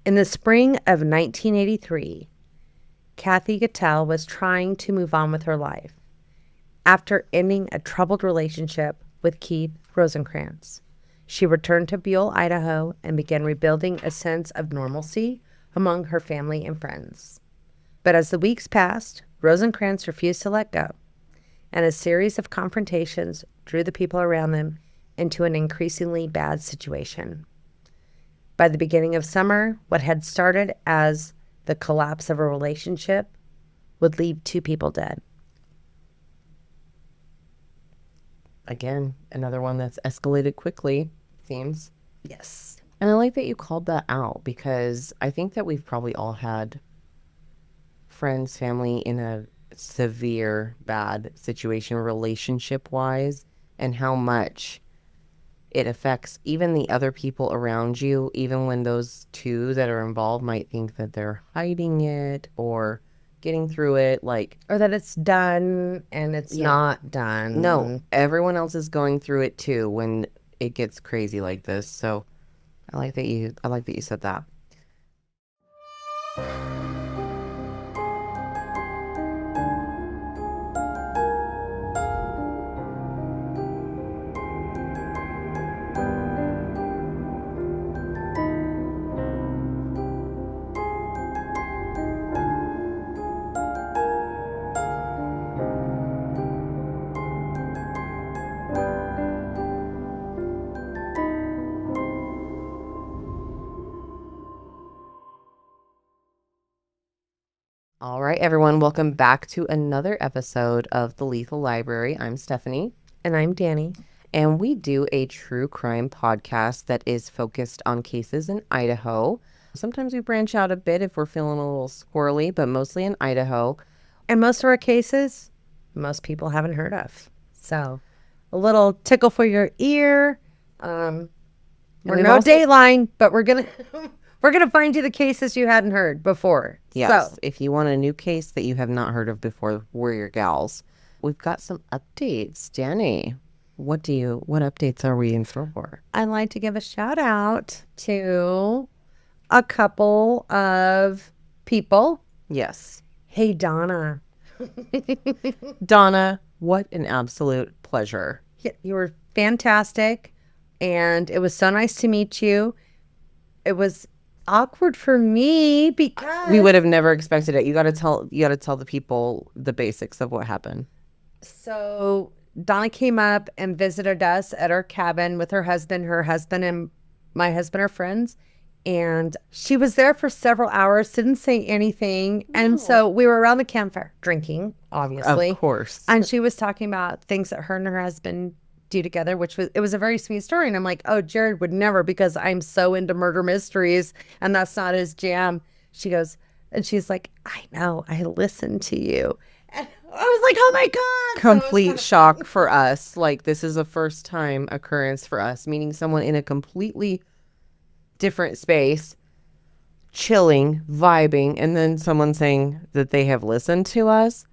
In the spring of 1983, Kathy Gittel was trying to move on with her life after ending a troubled relationship with Keith Rosencrantz. She returned to Buhl, Idaho, and began rebuilding a sense of normalcy among her family and friends. But as the weeks passed, Rosencrantz refused to let go, and a series of confrontations drew the people around them into an increasingly bad situation. By the beginning of summer, what had started as the collapse of a relationship would leave 2 people dead. Again, another one that's escalated quickly, seems. Yes. And I like that you called that out, because I think that we've probably all had friends, family in a severe bad situation relationship-wise, and how much it affects even the other people around you, even when those 2 that are involved might think that they're hiding it or getting through it, like, Or that it's done and it's not done. no, everyone else is going through it too when it gets crazy like this. So I like that you said that. All right, everyone, welcome back to another episode of The Lethal Library. I'm Stephanie. And I'm Dani. And we do a true crime podcast that is focused on cases in Idaho. Sometimes we branch out a bit if we're feeling a little squirrely, but mostly in Idaho. And most of our cases, most people haven't heard of. So a little tickle for your ear. We're no Dateline, but we're gonna find you the cases you hadn't heard before. Yes, So, if you want a new case that you have not heard of before, we're your gals. We've got some updates. Dani, what updates are we in store for? I'd like to give a shout out to a couple of people. Yes. Hey, Donna. Donna, what an absolute pleasure. You were fantastic, and it was so nice to meet you. It was awkward for me because we would have never expected it. You got to tell the people the basics of what happened. So Donna came up and visited us at our cabin with her husband and my husband are friends. And she was there for several hours, didn't say anything. No. And so we were around the campfire drinking, obviously. Of course. And she was talking about things that her and her husband do together, it was a very sweet story. And I'm like, oh, Jared would never, because I'm so into murder mysteries and that's not his jam. She's like, I know, I listened to you. And I was like, oh my God. Complete shock for us. Like, this is a first time occurrence for us, meeting someone in a completely different space, chilling, vibing, and then someone saying that they have listened to us.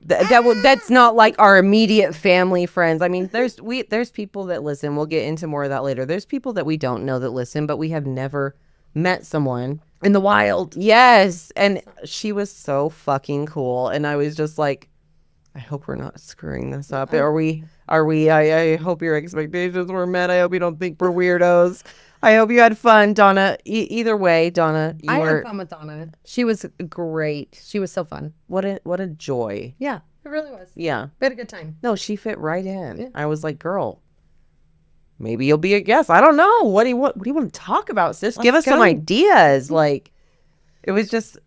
That's not like our immediate family friends. I mean, there's people that listen. We'll get into more of that later. There's people that we don't know that listen, but we have never met someone in the wild. Yes, and she was so fucking cool, and I was just like, I hope we're not screwing this up. Are we? I hope your expectations were met. I hope you don't think we're weirdos. I hope you had fun, Donna. Either way, Donna, I had fun with Donna. She was great. She was so fun. What a joy. Yeah, it really was. Yeah, we had a good time. No, she fit right in. Yeah. I was like, girl, maybe you'll be a guest. I don't know. What do you want to talk about, sis? Give us some ideas. Like, it was just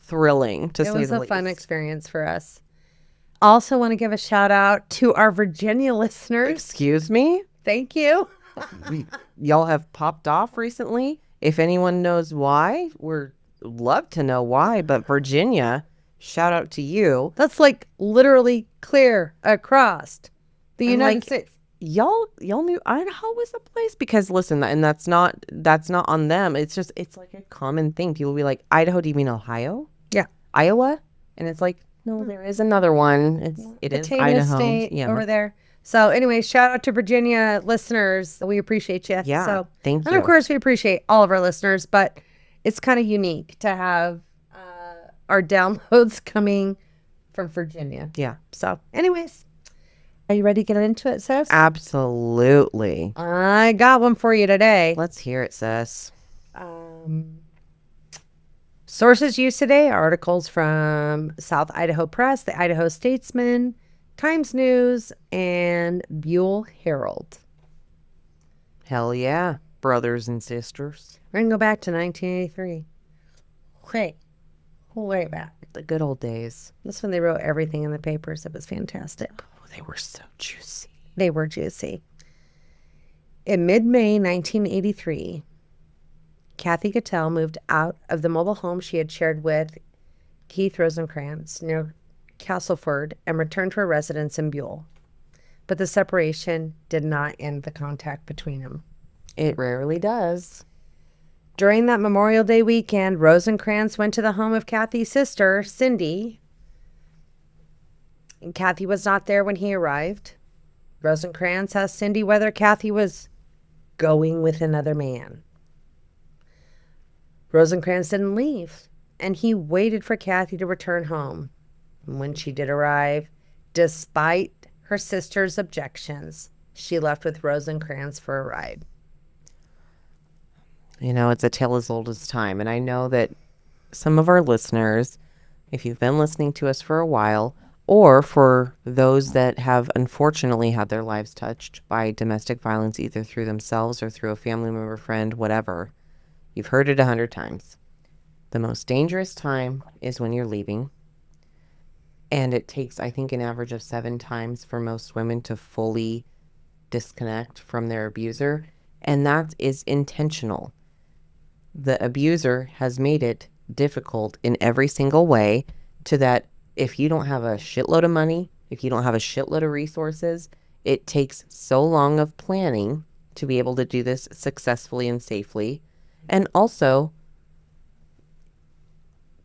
thrilling to say the least. It was a fun experience for us. Also want to give a shout out to our Virginia listeners. Excuse me? Thank you. Y'all have popped off recently. If anyone knows why, we'd love to know why. But Virginia, shout out to you. That's like literally clear across the United States. Y'all knew Idaho was a place, because listen, and that's not on them. It's like a common thing. People be like, Idaho, do you mean Ohio? Yeah. Iowa? And it's like, no, there is another one. It is Idaho. State over there. So anyway, shout out to Virginia listeners. We appreciate you. Yeah, so, thank you. And of course, we appreciate all of our listeners, but it's kind of unique to have our downloads coming from Virginia. Yeah. So, anyways, are you ready to get into it, sis? Absolutely. I got one for you today. Let's hear it, sis. Sources used today are articles from South Idaho Press, the Idaho Statesman, Times News, and Buhl Herald. Hell yeah, brothers and sisters. We're going to go back to 1983. Way back. The good old days. That's when they wrote everything in the papers. It was fantastic. Oh, they were so juicy. They were juicy. In mid-May 1983, Kathy Gittel moved out of the mobile home she had shared with Keith Rosencrantz near Castleford and returned to her residence in Buhl. But the separation did not end the contact between them. It rarely does. During that Memorial Day weekend, Rosencrantz went to the home of Kathy's sister, Cindy. And Kathy was not there when he arrived. Rosencrantz asked Cindy whether Kathy was going with another man. Rosencrantz didn't leave, and he waited for Kathy to return home. And when she did arrive, despite her sister's objections, she left with Rosencrantz for a ride. You know, it's a tale as old as time. And I know that some of our listeners, if you've been listening to us for a while, or for those that have unfortunately had their lives touched by domestic violence, either through themselves or through a family member, friend, whatever, you've heard it 100 times. The most dangerous time is when you're leaving. And it takes, I think, an average of 7 times for most women to fully disconnect from their abuser. And that is intentional. The abuser has made it difficult in every single way to that if you don't have a shitload of money, if you don't have a shitload of resources, it takes so long of planning to be able to do this successfully and safely. And also,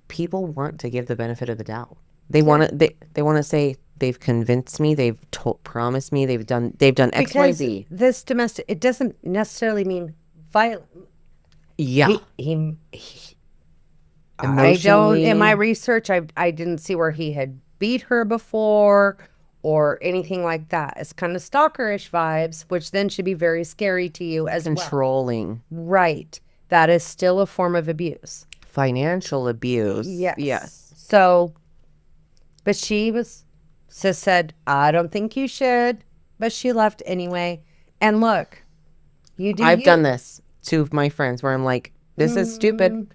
people want to give the benefit of the doubt. They want to they want to say they've convinced me, they've promised me, they've done X, Y, Z. This domestic, it doesn't necessarily mean violent. Yeah. I don't, in my research, I didn't see where he had beat her before or anything like that. It's kind of stalkerish vibes, which then should be very scary to you as well. Controlling. Right. That is still a form of abuse. Financial abuse. Yes. So, but sis said, I don't think you should, but she left anyway. And look, I've done this to my friends where I'm like, this is stupid,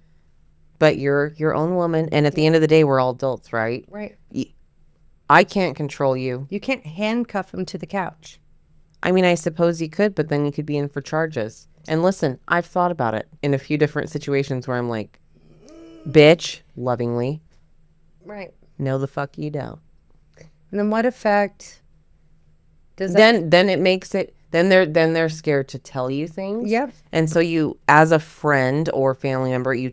but you're your own woman. And at the end of the day, we're all adults, right? Right. I can't control you. You can't handcuff him to the couch. I mean, I suppose you could, but then you could be in for charges. And listen, I've thought about it in a few different situations where I'm like, bitch, lovingly. Right. No, the fuck you don't. And then what effect does that... Then it makes it... Then they're scared to tell you things. Yep. And so you, as a friend or family member, you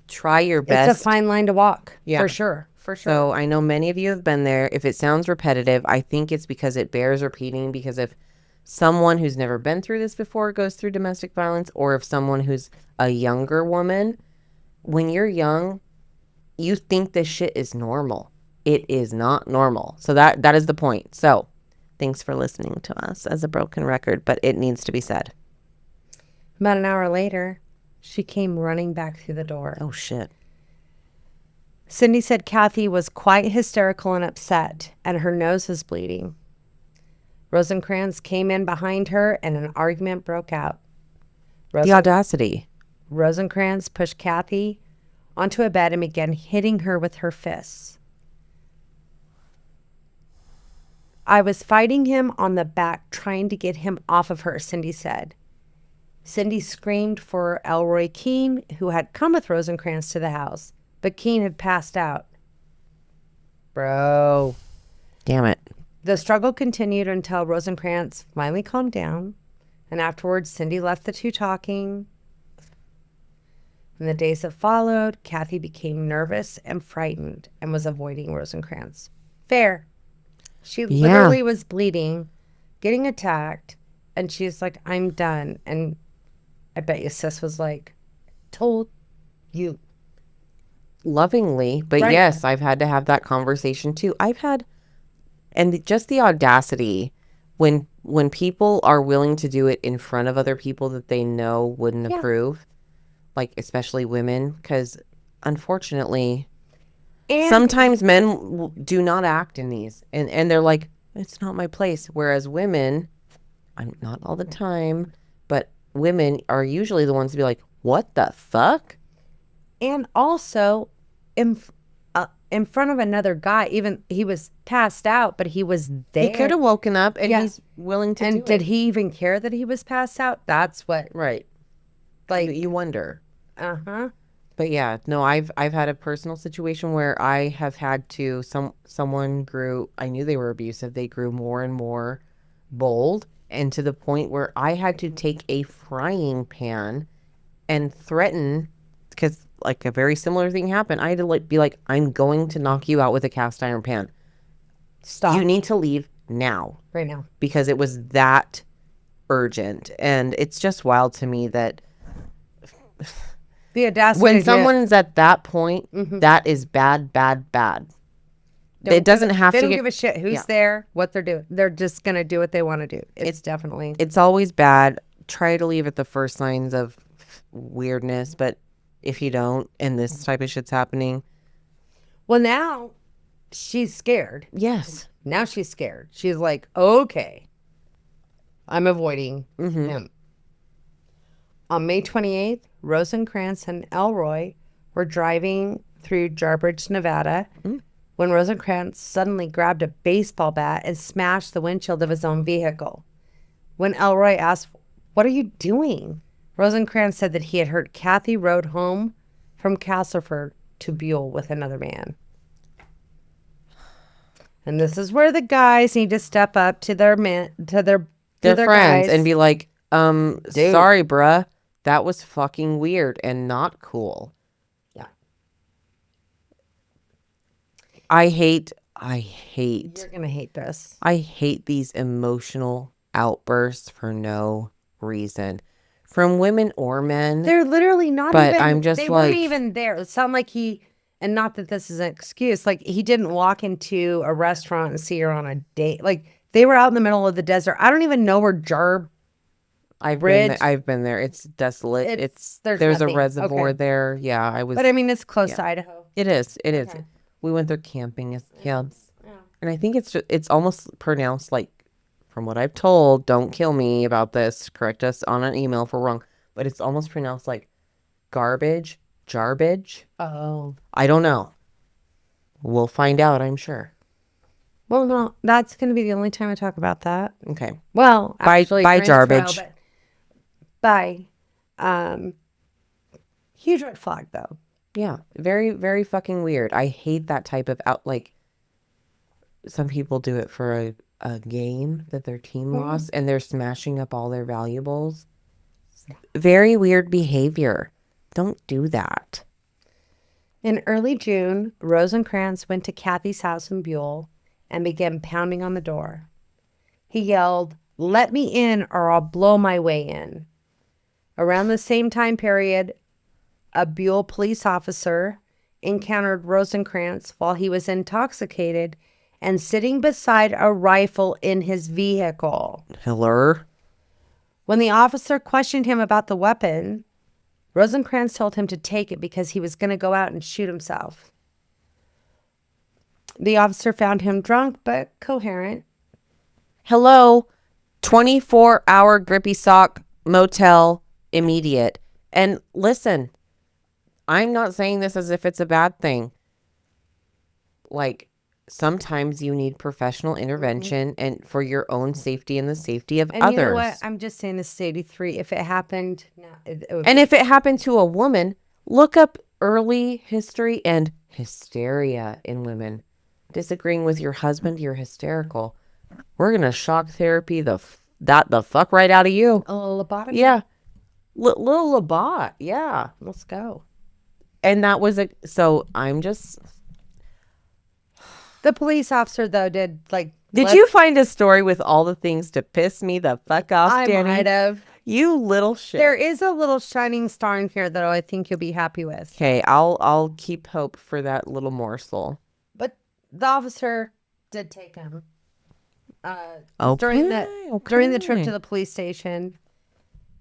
try your best. It's a fine line to walk. Yeah. For sure. So I know many of you have been there. If it sounds repetitive, I think it's because it bears repeating, because if someone who's never been through this before goes through domestic violence, or if someone who's a younger woman, when you're young, you think this shit is normal. It is not normal. So that is the point. So thanks for listening to us as a broken record, but it needs to be said. About an hour later, she came running back through the door. Oh, shit. Cindy said Kathy was quite hysterical and upset, and her nose was bleeding. Rosencrantz came in behind her, and an argument broke out. The audacity. Rosencrantz pushed Kathy onto a bed and began hitting her with her fists. I was fighting him on the back, trying to get him off of her, Cindy said. Cindy screamed for Elroy Keene, who had come with Rosencrantz to the house, but Keene had passed out. Bro. Damn it. The struggle continued until Rosencrantz finally calmed down, and afterwards Cindy left the two talking. In the days that followed, Kathy became nervous and frightened and was avoiding Rosencrantz. Fair. She literally was bleeding, getting attacked, and she's like, I'm done. And I bet you sis was like, told you lovingly, but Right. yes, I've had to have that conversation too. And just the audacity when people are willing to do it in front of other people that they know wouldn't Yeah. approve, like especially women, because unfortunately, and sometimes men do not act in these, and they're like, it's not my place. Whereas women, I'm not all the time, but women are usually the ones to be like, what the fuck? and also in front of another guy, even he was passed out, but he was there. He could have woken up, and Yeah. he's willing to And do did it. he even care that he was passed out? That's what, Right. like, You wonder. uh-huh. But yeah, no, I've had a personal situation where I have had to someone grew, I knew they were abusive. They grew more and more bold, and to the point where I had to take a frying pan and threaten, because like a very similar thing happened. I had to be like, I'm going to knock you out with a cast iron pan. Stop. You need to leave now, Right now. because it was that urgent. And it's just wild to me that The audacity. when someone's at that point, that is bad, bad, bad. It doesn't have They to don't give a shit who's Yeah. there, what they're doing. They're just going to do what they want to do. It's definitely. It's always bad. Try to leave at the first signs of weirdness, but if you don't, and this type of shit's happening, Well, now she's scared. yes. Now she's scared. She's like, okay, I'm avoiding him. On May 28th, Rosencrantz and Elroy were driving through Jarbidge, Nevada, when Rosencrantz suddenly grabbed a baseball bat and smashed the windshield of his own vehicle. When Elroy asked, "What are you doing?" Rosencrantz said that he had heard Kathy rode home from Castleford to Buhl with another man. And this is where the guys need to step up to their Their friends guys. and be like, sorry, bruh. That was fucking weird and not cool. Yeah. I hate You're going to hate this. I hate these emotional outbursts for no reason from women or men. They're literally not But even. I'm just they like- weren't even there. It sounded like and not that this is an excuse, like he didn't walk into a restaurant and see her on a date. Like they were out in the middle of the desert. I don't even know where I've Bridge. been there. It's desolate. There's a nothing. reservoir Okay. there. Yeah, I was. But I mean, it's close to Idaho. It is. It is. Okay. We went there camping as kids, Yeah. and I think it's almost pronounced like, from what I've told. Don't kill me about this. Correct us on an email if we're wrong. But it's almost pronounced like garbage, jarbidge. Oh. I don't know. We'll find out, I'm sure. Well, no, that's going to be the only time I talk about that. Okay. Well, By actually, during the Jarbidge. trial, but huge red flag though. Yeah. Very, very fucking weird. I hate that type of some people do it for a game that their team lost and they're smashing up all their valuables. Very weird behavior. Don't do that. In early June, Rosencrantz went to Kathy's house in Buhl and began pounding on the door. He yelled, "Let me in or I'll blow my way in." Around the same time period, a Buhl police officer encountered Rosencrantz while he was intoxicated and sitting beside a rifle in his vehicle. Hello? When the officer questioned him about the weapon, Rosencrantz told him to take it because he was going to go out and shoot himself. The officer found him drunk but coherent. Hello? 24-hour grippy sock motel immediate. And listen, I'm not saying this as if it's a bad thing. Like, sometimes you need professional intervention and for your own safety and the safety of And others. you know what? I'm just saying this is 83. If it happened, no, it would And if it happened to a woman, look up early history and hysteria in women. Disagreeing with your husband, you're hysterical. We're going to shock therapy the fuck right out of you. a little lobotomy. Yeah. Little Labat. Yeah. Let's go. And that was so I'm just. The police officer, though, did Did you find a story with all the things to piss me the fuck off, I Dani? might have. You little shit. There is a little shining star in here that I think you'll be happy with. Okay, I'll keep hope for that little morsel. But the officer did take him. Okay, During the trip to the police station,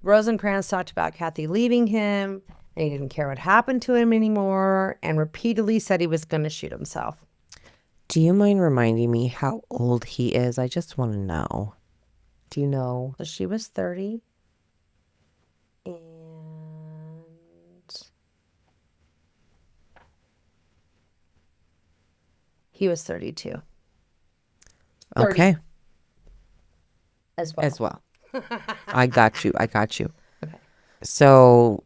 Rosencrantz talked about Kathy leaving him, and he didn't care what happened to him anymore, and repeatedly said he was going to shoot himself. Do you mind reminding me how old he is? I just want to know. Do you know? She was 30. And he was 32. 30 Okay. as well. As well. I got you. Okay. So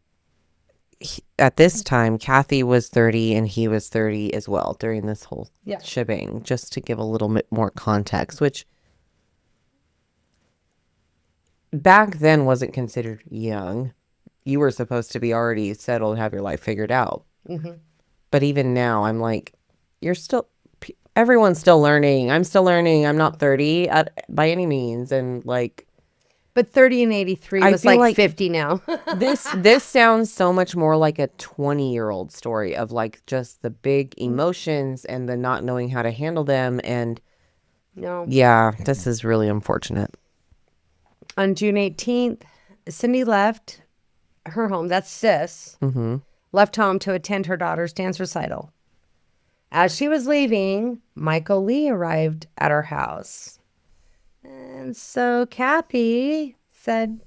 at this time, Kathy was 30 and he was 30 as well during this whole shebang, just to give a little bit more context, which back then wasn't considered young. You were supposed to be already settled and have your life figured out. Mm-hmm. But even now, I'm like, everyone's still learning. I'm still learning. I'm not 30 by any means. And like, but 30 and 83 was like 50 now. this sounds so much more like a 20-year-old story of like just the big emotions and the not knowing how to handle them. And yeah, this is really unfortunate. On June 18th, Cindy left her home. That's Sis. Mm-hmm. Left home to attend her daughter's dance recital. As she was leaving, Michael Lee arrived at her house. And so Kathy said,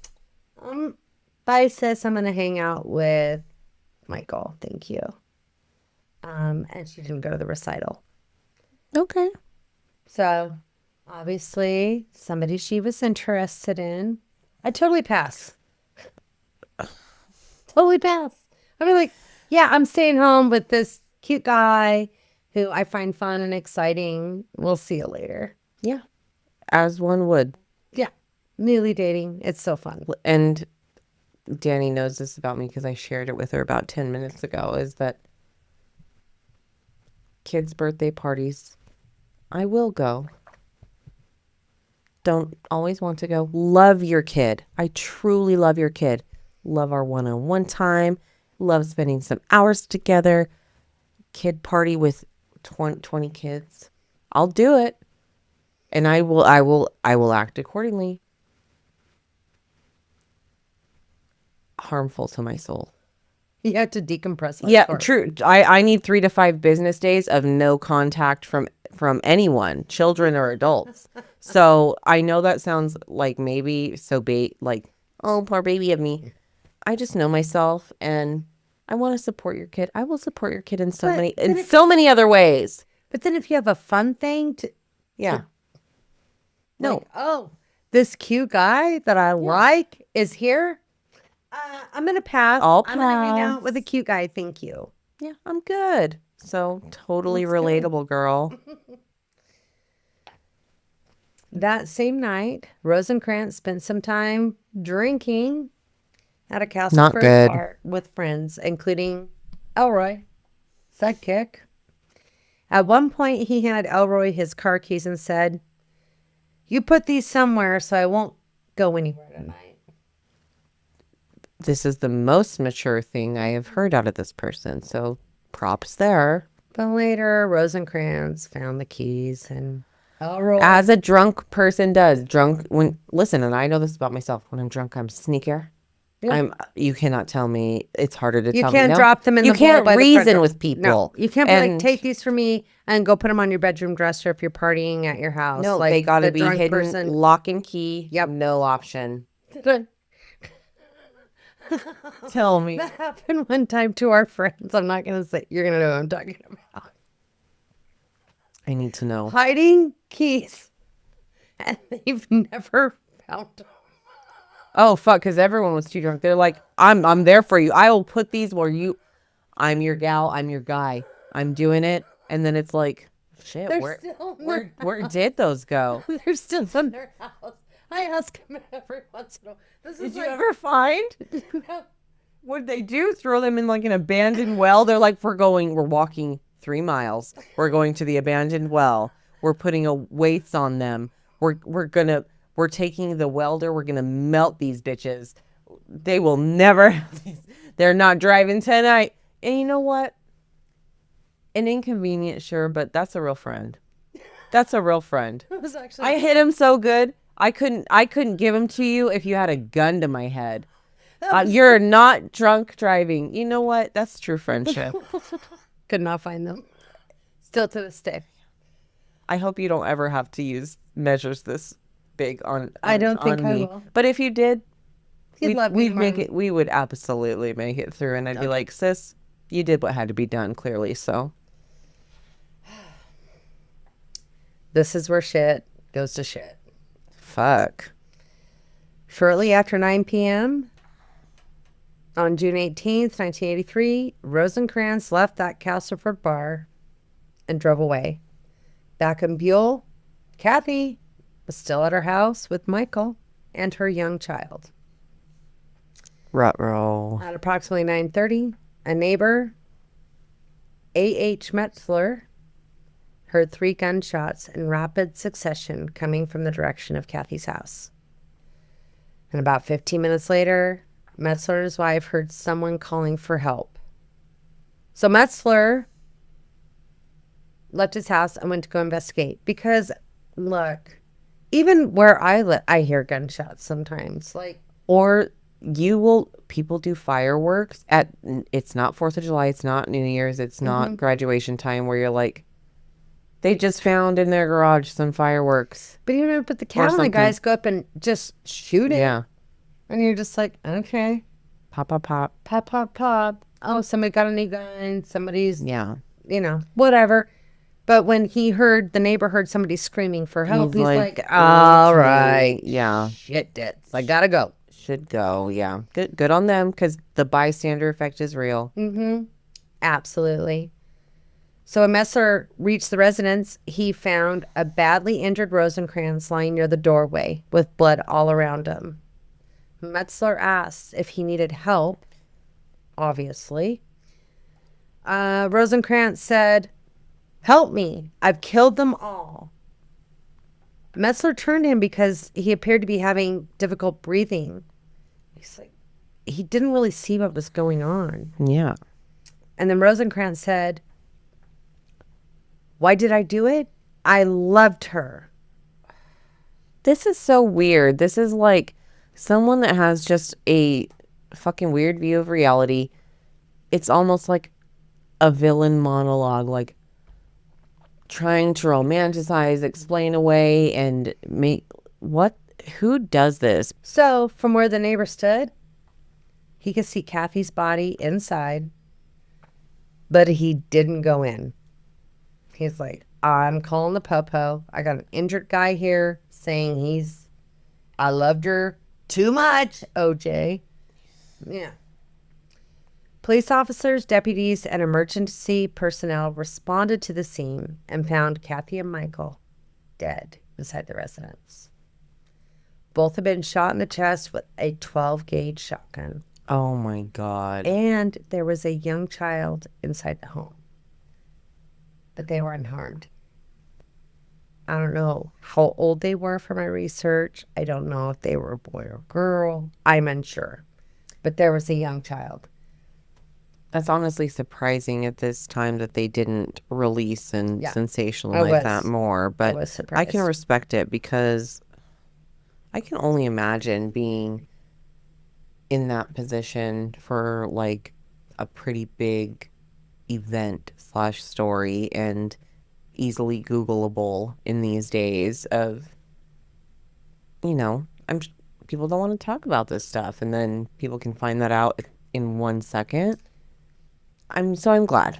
bye, Sis. I'm going to hang out with Michael. Thank you. And she didn't go to the recital. Okay. So obviously somebody she was interested in. I totally pass. Totally pass. I'd be like, yeah, I'm staying home with this cute guy who I find fun and exciting. We'll see you later. Yeah. As one would. Yeah. Newly dating. It's so fun. And Dani knows this about me because I shared it with her about 10 minutes ago, is that kids' birthday parties, I will go. Don't always want to go. Love your kid. I truly love your kid. Love our one-on-one time. Love spending some hours together. Kid party with 20 kids. I'll do it. And I will act accordingly. Harmful to my soul. You have to decompress. Yeah, true. I need 3 to 5 business days of no contact from anyone, children or adults. So I know that sounds like maybe like, oh, poor baby of me. I just know myself, and I want to support your kid. I will support your kid in so many other ways. But then if you have a fun thing No. Like, oh, this cute guy that I like is here. I'm going to pass. I'm going to hang out with a cute guy. Thank you. Yeah, I'm good. So totally relatable, girl. That same night, Rosencrantz spent some time drinking at a Castleford bar with friends, including Elroy, sidekick. At one point, he handed Elroy his car keys and said, "You put these somewhere so I won't go anywhere tonight." This is the most mature thing I have heard out of this person, so props there. But later, Rosencrantz found the keys and Elroy... As a drunk person does. Listen, and I know this about myself. When I'm drunk, I'm sneaker. Yeah. You cannot tell me. It's harder to tell me. You can't drop them in the You can't reason with people. No, you can't be like, take these from me and go put them on your bedroom dresser if you're partying at your house. No, like, they got to be hidden, lock and key. Yep. No option. Good. Tell me. That happened one time to our friends. I'm not going to say. You're going to know what I'm talking about. I need to know. Hiding keys. And they've never found them. Oh, fuck, because everyone was too drunk. They're like, I'm there for you. I will put these where I'm your gal, I'm your guy. I'm doing it. And then it's like, shit, where did those go? They're still in their house. I ask them every once in a while. Did you ever find? No. What'd they do? Throw them in like an abandoned well? They're like, we're walking 3 miles. We're going to the abandoned well. We're putting a weights on them. We're taking the welder. We're going to melt these bitches. they will never, they're not driving tonight. And you know what? An inconvenience, sure, but that's a real friend. That's a real friend. It was actually I hit him so good. I couldn't give him to you if you had a gun to my head. You're not drunk driving. You know what? That's true friendship. could not find them. Still to this day. I hope you don't ever have to use measures this big on I don't think on I me. will. But if you did, He'd let me we would absolutely make it through, and I'd be like, sis, you did what had to be done, clearly. So This is where shit goes to shit. fuck. Shortly after 9 p.m. on June 18th, 1983, Rosencrantz left that Castleford bar and drove away. Back in Buhl, Kathy was still at her house with Michael and her young child. Ruh-roh. At approximately 9:30, a neighbor, A.H. Metzler, heard 3 gunshots in rapid succession coming from the direction of Kathy's house. And about 15 minutes later, Metzler's wife heard someone calling for help. So Metzler left his house and went to go investigate because, look, even where I live, I hear gunshots sometimes. Or people do fireworks it's not 4th of July, it's not New Year's, it's not graduation time, where you're like, they just found in their garage some fireworks. But the Catholic guys go up and just shoot it. Yeah. And you're just like, okay. Pop, pop, pop. Pop, pop, pop. Oh, somebody got a new gun. Somebody's, Yeah. Whatever. But when the neighbor heard somebody screaming for help, he's like, all all right. right. Yeah. Shit, dits. I gotta go. Should go. Yeah. Good on them, because the bystander effect is real. Mm-hmm. Absolutely. So when Metzler reached the residence, he found a badly injured Rosencrantz lying near the doorway with blood all around him. Metzler asked if he needed help, obviously. Rosencrantz said, "Help me. I've killed them all." Metzler turned to him because he appeared to be having difficult breathing. He's like, he didn't really see what was going on. Yeah. And then Rosencrantz said, "Why did I do it? I loved her." This is so weird. This is like someone that has just a fucking weird view of reality. It's almost like a villain monologue, like trying to romanticize, explain away, and who does this? So from where the neighbor stood, he could see Kathy's body inside, but he didn't go in. He's like, "I'm calling the popo. I got an injured guy here saying I loved her too much, OJ." Yeah. Police officers, deputies, and emergency personnel responded to the scene and found Kathy and Michael dead beside the residence. Both had been shot in the chest with a 12-gauge shotgun. Oh my God. And there was a young child inside the home. But they were unharmed. I don't know how old they were for my research. I don't know if they were a boy or girl. I'm unsure. But there was a young child. That's honestly surprising at this time that they didn't release and sensationalize that more. But I can respect it, because I can only imagine being in that position for like a pretty big event / story, and easily Googleable in these days of, people don't want to talk about this stuff, and then people can find that out in 1 second. I'm glad.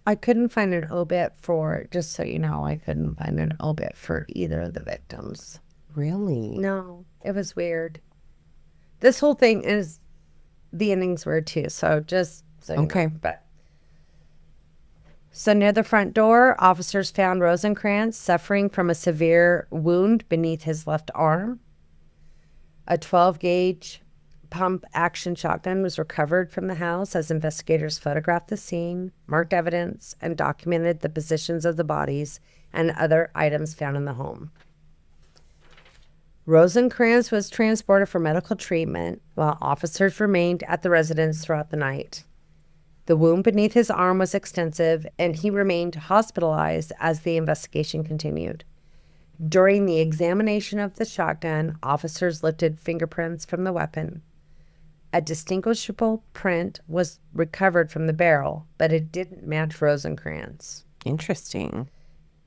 I couldn't find an obit just so you know, I couldn't find an obit for either of the victims. Really? No, it was weird. This whole thing the ending's weird too, so just so you know. So near the front door, officers found Rosencrantz suffering from a severe wound beneath his left arm. A 12-gauge pump action shotgun was recovered from the house as investigators photographed the scene, marked evidence, and documented the positions of the bodies and other items found in the home. Rosencrantz was transported for medical treatment while officers remained at the residence throughout the night. The wound beneath his arm was extensive, and he remained hospitalized as the investigation continued. During the examination of the shotgun, officers lifted fingerprints from the weapon. A distinguishable print was recovered from the barrel, but it didn't match Rosencrantz. Interesting.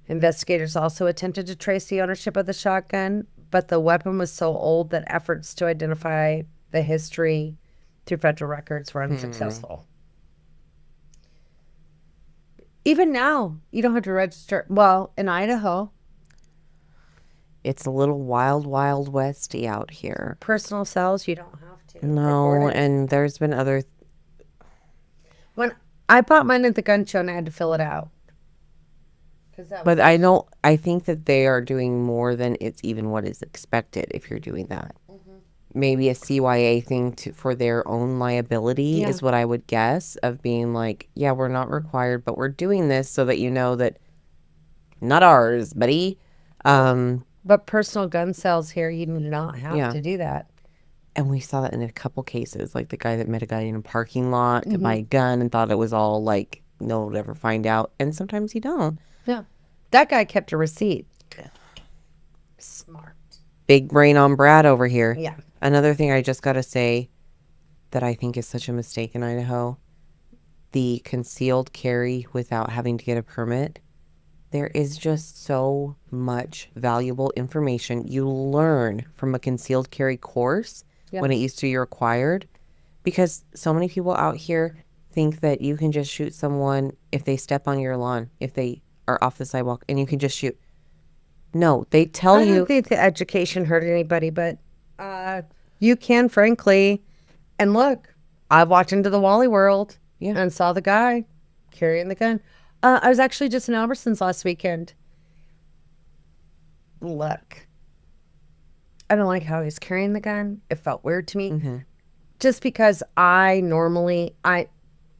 Investigators also attempted to trace the ownership of the shotgun, but the weapon was so old that efforts to identify the history through federal records were unsuccessful. Even now, you don't have to register. Well, in Idaho, It's a little wild, wild westy out here. personal cells, you don't have to. No, record it. and there's been other... When I bought mine at the gun show and I had to fill it out. But I think that they are doing more than it's even what is expected if you're doing that. Maybe a CYA thing for their own liability is what I would guess, of being like, yeah, we're not required, but we're doing this so that you know that not ours, buddy. But personal gun sales here, you do not have to do that. And we saw that in a couple cases, like the guy that met a guy in a parking lot to buy a gun and thought it was all like, no one would ever find out. And sometimes you don't. Yeah. That guy kept a receipt. Smart. Big brain on Brad over here. Yeah. Another thing I just got to say that I think is such a mistake in Idaho, the concealed carry without having to get a permit. There is just so much valuable information you learn from a concealed carry course when it used to be required, because so many people out here think that you can just shoot someone if they step on your lawn, if they are off the sidewalk, and you can just shoot. No, they tell you. I don't think the education hurt anybody, but you can, frankly. And look, I've walked into the Wally World and saw the guy carrying the gun. I was actually just in Albertsons last weekend. Look, I don't like how he's carrying the gun. It felt weird to me. Just because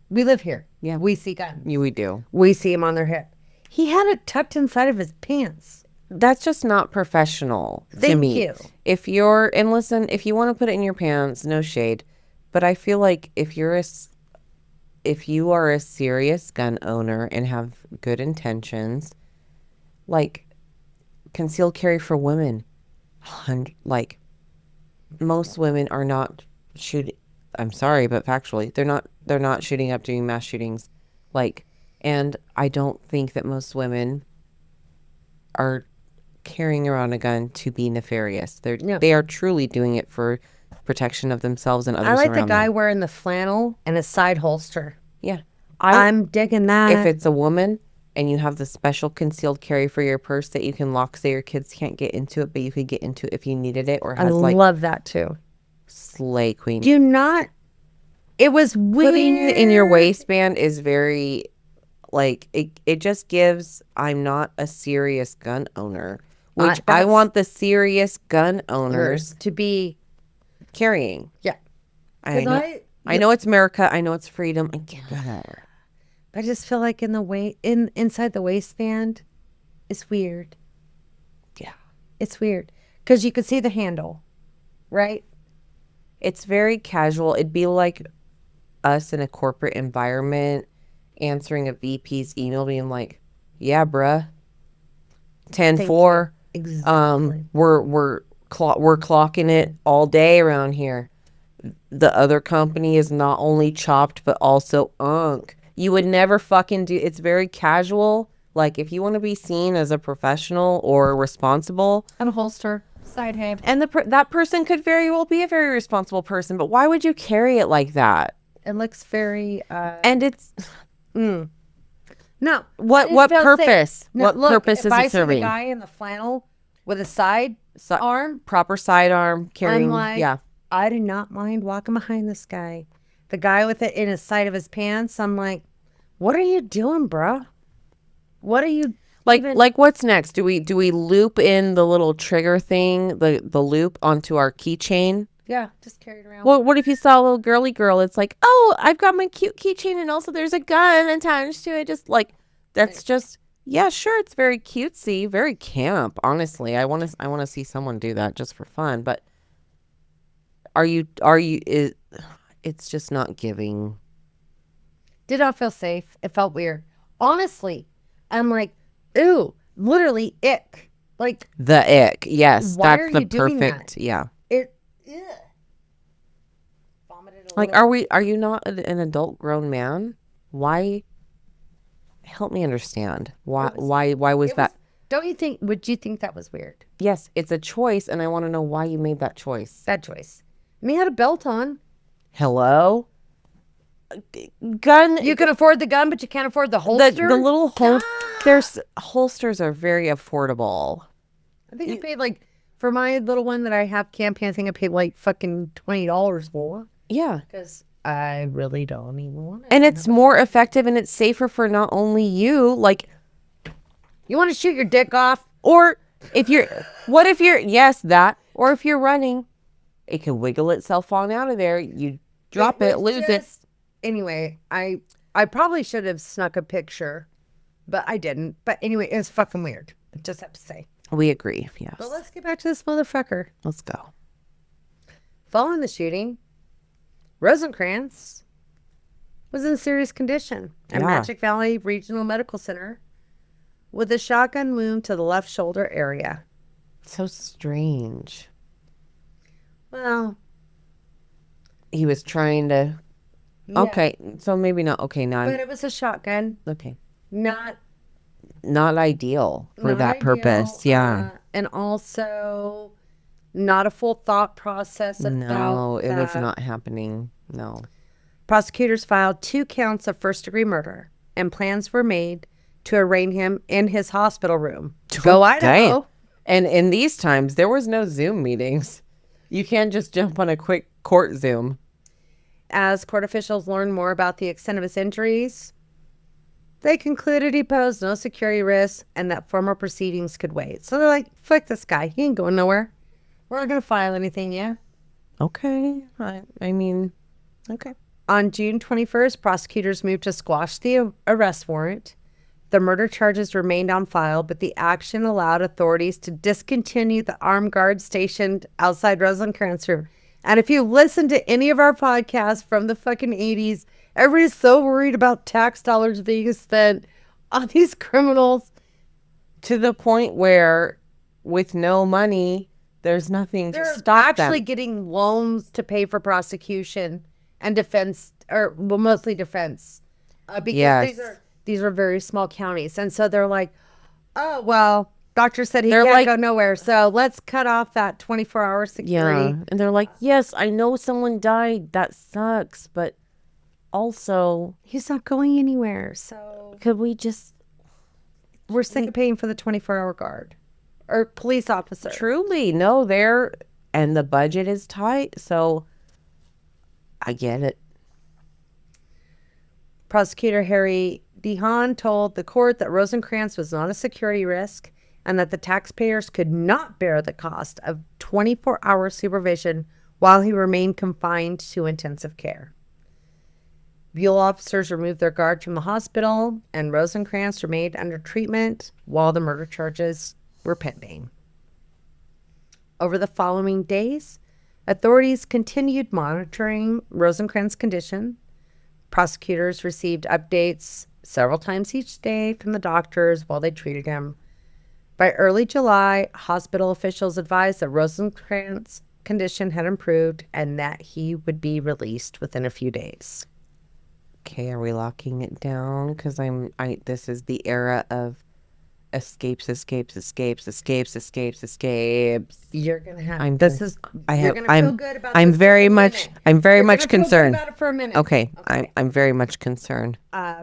we live here. Yeah. We see guns. We do. We see them on their hip. He had it tucked inside of his pants. That's just not professional to me. Thank you. If you want to put it in your pants, no shade. But I feel like if you are a serious gun owner and have good intentions, like concealed carry for women, like most women are not shooting. I'm sorry, but factually, they're not shooting up doing mass shootings, and I don't think that most women are carrying around a gun to be nefarious. They are truly doing it for protection of themselves and others around them. I like the guy wearing the flannel and a side holster. Yeah. I'm digging that. If it's a woman and you have the special concealed carry for your purse that you can lock so your kids can't get into it, but you could get into it if you needed it, or has love that too. Slay queen. Do not. It was weird. Putting it in your waistband is very, it just gives, I'm not a serious gun owner, which I want the serious gun owners to be carrying. Yeah. I know it's America. I know it's freedom. I get it. I just feel like inside the waistband is weird. Yeah. It's weird. Because you could see the handle, right? It's very casual. It'd be like us in a corporate environment answering a VP's email being like, yeah, bruh. 10-4. Exactly. We're clocking it all day around here. The other company is not only chopped but also unk. You would never fucking do. It's very casual. Like, if you want to be seen as a professional or responsible, and a holster, side hip, and that person could very well be a very responsible person, but why would you carry it like that? It looks very and it's no. What purpose? What purpose is it serving? If I see the guy in the flannel with a side arm, proper sidearm carrying, I'm like, I do not mind walking behind this guy. The guy with it in his side of his pants, I'm like, what are you doing, bro? What are you like what's next? Do we loop in the little trigger thing, the loop onto our keychain? Yeah, just carry it around. Well, what if you saw a little girly girl? It's like, oh, I've got my cute keychain and also there's a gun attached to it. Just like, that's just Yeah, sure, it's very cutesy, very camp, honestly. I want to see someone do that just for fun, but it's just not giving. Did not feel safe. It felt weird. Honestly, I'm like, ooh, literally ick. Like, The ick. Yes, why that's are the you doing perfect. that? Yeah. It, ugh. Vomited a Like, little. are you not an adult grown man? Why? Help me understand. Why was It that? was, don't you think, would you think that was weird? Yes, it's a choice, and I want to know why you made that choice. Bad choice. And he had a belt on. Hello? Gun. You can afford the gun, but you can't afford the the holster. the little there's holsters are very affordable. I think I paid like, for my little one that I have camping, I think I paid like fucking $20 for. Yeah. Because I really don't even want it. And it's more effective and it's safer for not only you, like, You want to shoot your dick off? or what if you're, yes, that, or if you're running, it can wiggle itself on out of there. You drop it, lose it. Anyway, I probably should have snuck a picture, but I didn't. But anyway, it was fucking weird. I just have to say. We agree, yes. But let's get back to this motherfucker. Let's go. Following the shooting, Rosencrantz was in serious condition at Yeah. Magic Valley Regional Medical Center with a shotgun wound to the left shoulder area. So strange. Well, He was trying to, yeah, okay, so maybe not, okay, but not, it was a shotgun, okay. not Not ideal for not that ideal, purpose, yeah. and also not a full thought process about No, it was that. not happening, no. Prosecutors filed 2 counts of first-degree murder, and plans were made to arraign him in his hospital room. Go Idaho. Dang. And in these times, there was no Zoom meetings. You can't just jump on a quick court Zoom. As court officials learned more about the extent of his injuries, they concluded he posed no security risks and that formal proceedings could wait. So they're like, fuck this guy. He ain't going nowhere. We're not going to file anything, yeah? Okay. I mean, okay. On June 21st, prosecutors moved to squash the arrest warrant. The murder charges remained on file, but the action allowed authorities to discontinue the armed guard stationed outside Rosencrantz room. And if you listen to any of our podcasts from the fucking 80s, everybody's so worried about tax dollars being spent on these criminals. To the point where, with no money, there's nothing to They're stop actually them. getting loans to pay for prosecution and defense, or well, mostly defense, because Yes. these are very small counties, and so they're like, oh well, doctor said he They're can't like- go nowhere, so let's cut off that 24-hour security. Yeah. And they're like, yes, I know someone died. That sucks. But also, He's not going anywhere, so could we just we're sick of paying for the 24-hour guard or police officer. truly, no, and the budget is tight. So I get it. Prosecutor Harry DeHaan told the court that Rosencrantz was not a security risk and that the taxpayers could not bear the cost of 24-hour supervision while he remained confined to intensive care. Buhl officers removed their guard from the hospital, and Rosencrantz remained under treatment while the murder charges were pending. Over the following days, authorities continued monitoring Rosencrantz's condition. Prosecutors received updates several times each day from the doctors while they treated him. By early July, hospital officials advised that Rosencrantz's condition had improved and that he would be released within a few days. Okay, are we locking it down? Because this is the era of escapes. You're gonna have. I'm This ve- is. I you're have. gonna I'm. feel good about I'm this very for a much. minute. I'm very You're much gonna feel good concerned. about it for a minute. Okay, I'm very much concerned.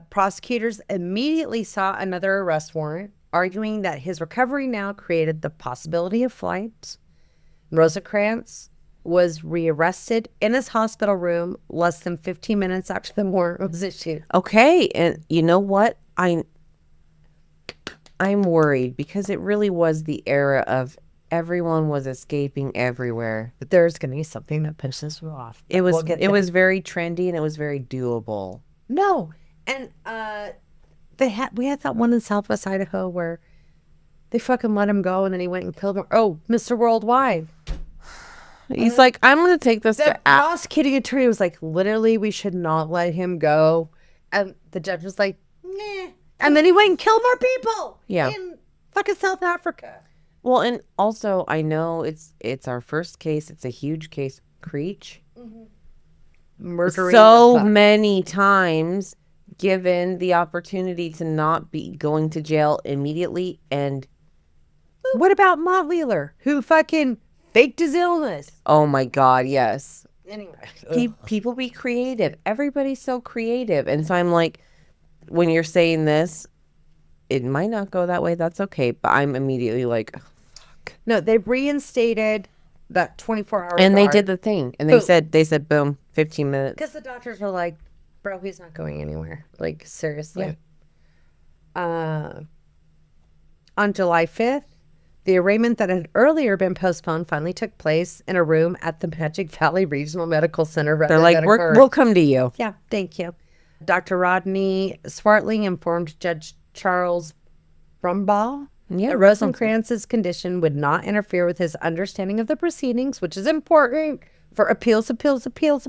Prosecutors immediately sought another arrest warrant, arguing that his recovery now created the possibility of flight. Rosencrantz was rearrested in his hospital room less than 15 minutes after the warrant was issued. Okay, and you know what? I'm worried because it really was the era of everyone was escaping everywhere. But there's going to be something that pisses you off. It was We'll get it there. was very trendy and it was very doable. No. And We had that one in Southwest Idaho where they fucking let him go and then he went and killed him. Oh, Mr. Worldwide. He's like, I'm going to take this The to prosecuting attorney was like, literally, we should not let him go. And the judge was like, nah. And then he went and killed more people. Yeah. In fucking South Africa. Well, and also, I know it's our first case. It's a huge case. Creech. Murdering So many times given the opportunity to not be going to jail immediately. And what about Mott Wheeler, who fucking faked his illness? oh my God, yes. Anyway. People be creative. Everybody's so creative. And so I'm like, when you're saying this, it might not go that way. That's okay. But I'm immediately like, fuck. No, they reinstated that 24-hour And they guard. did the thing. And they said, boom, 15 minutes. Because the doctors were like, bro, he's not going anywhere. Like, seriously. On July 5th, the arraignment that had earlier been postponed finally took place in a room at the Magic Valley Regional Medical Center. They're like, we'll come to you. Yeah, thank you. Dr. Rodney Swartling informed Judge Charles Brumbaugh that Rosencrantz's condition would not interfere with his understanding of the proceedings, which is important for appeals.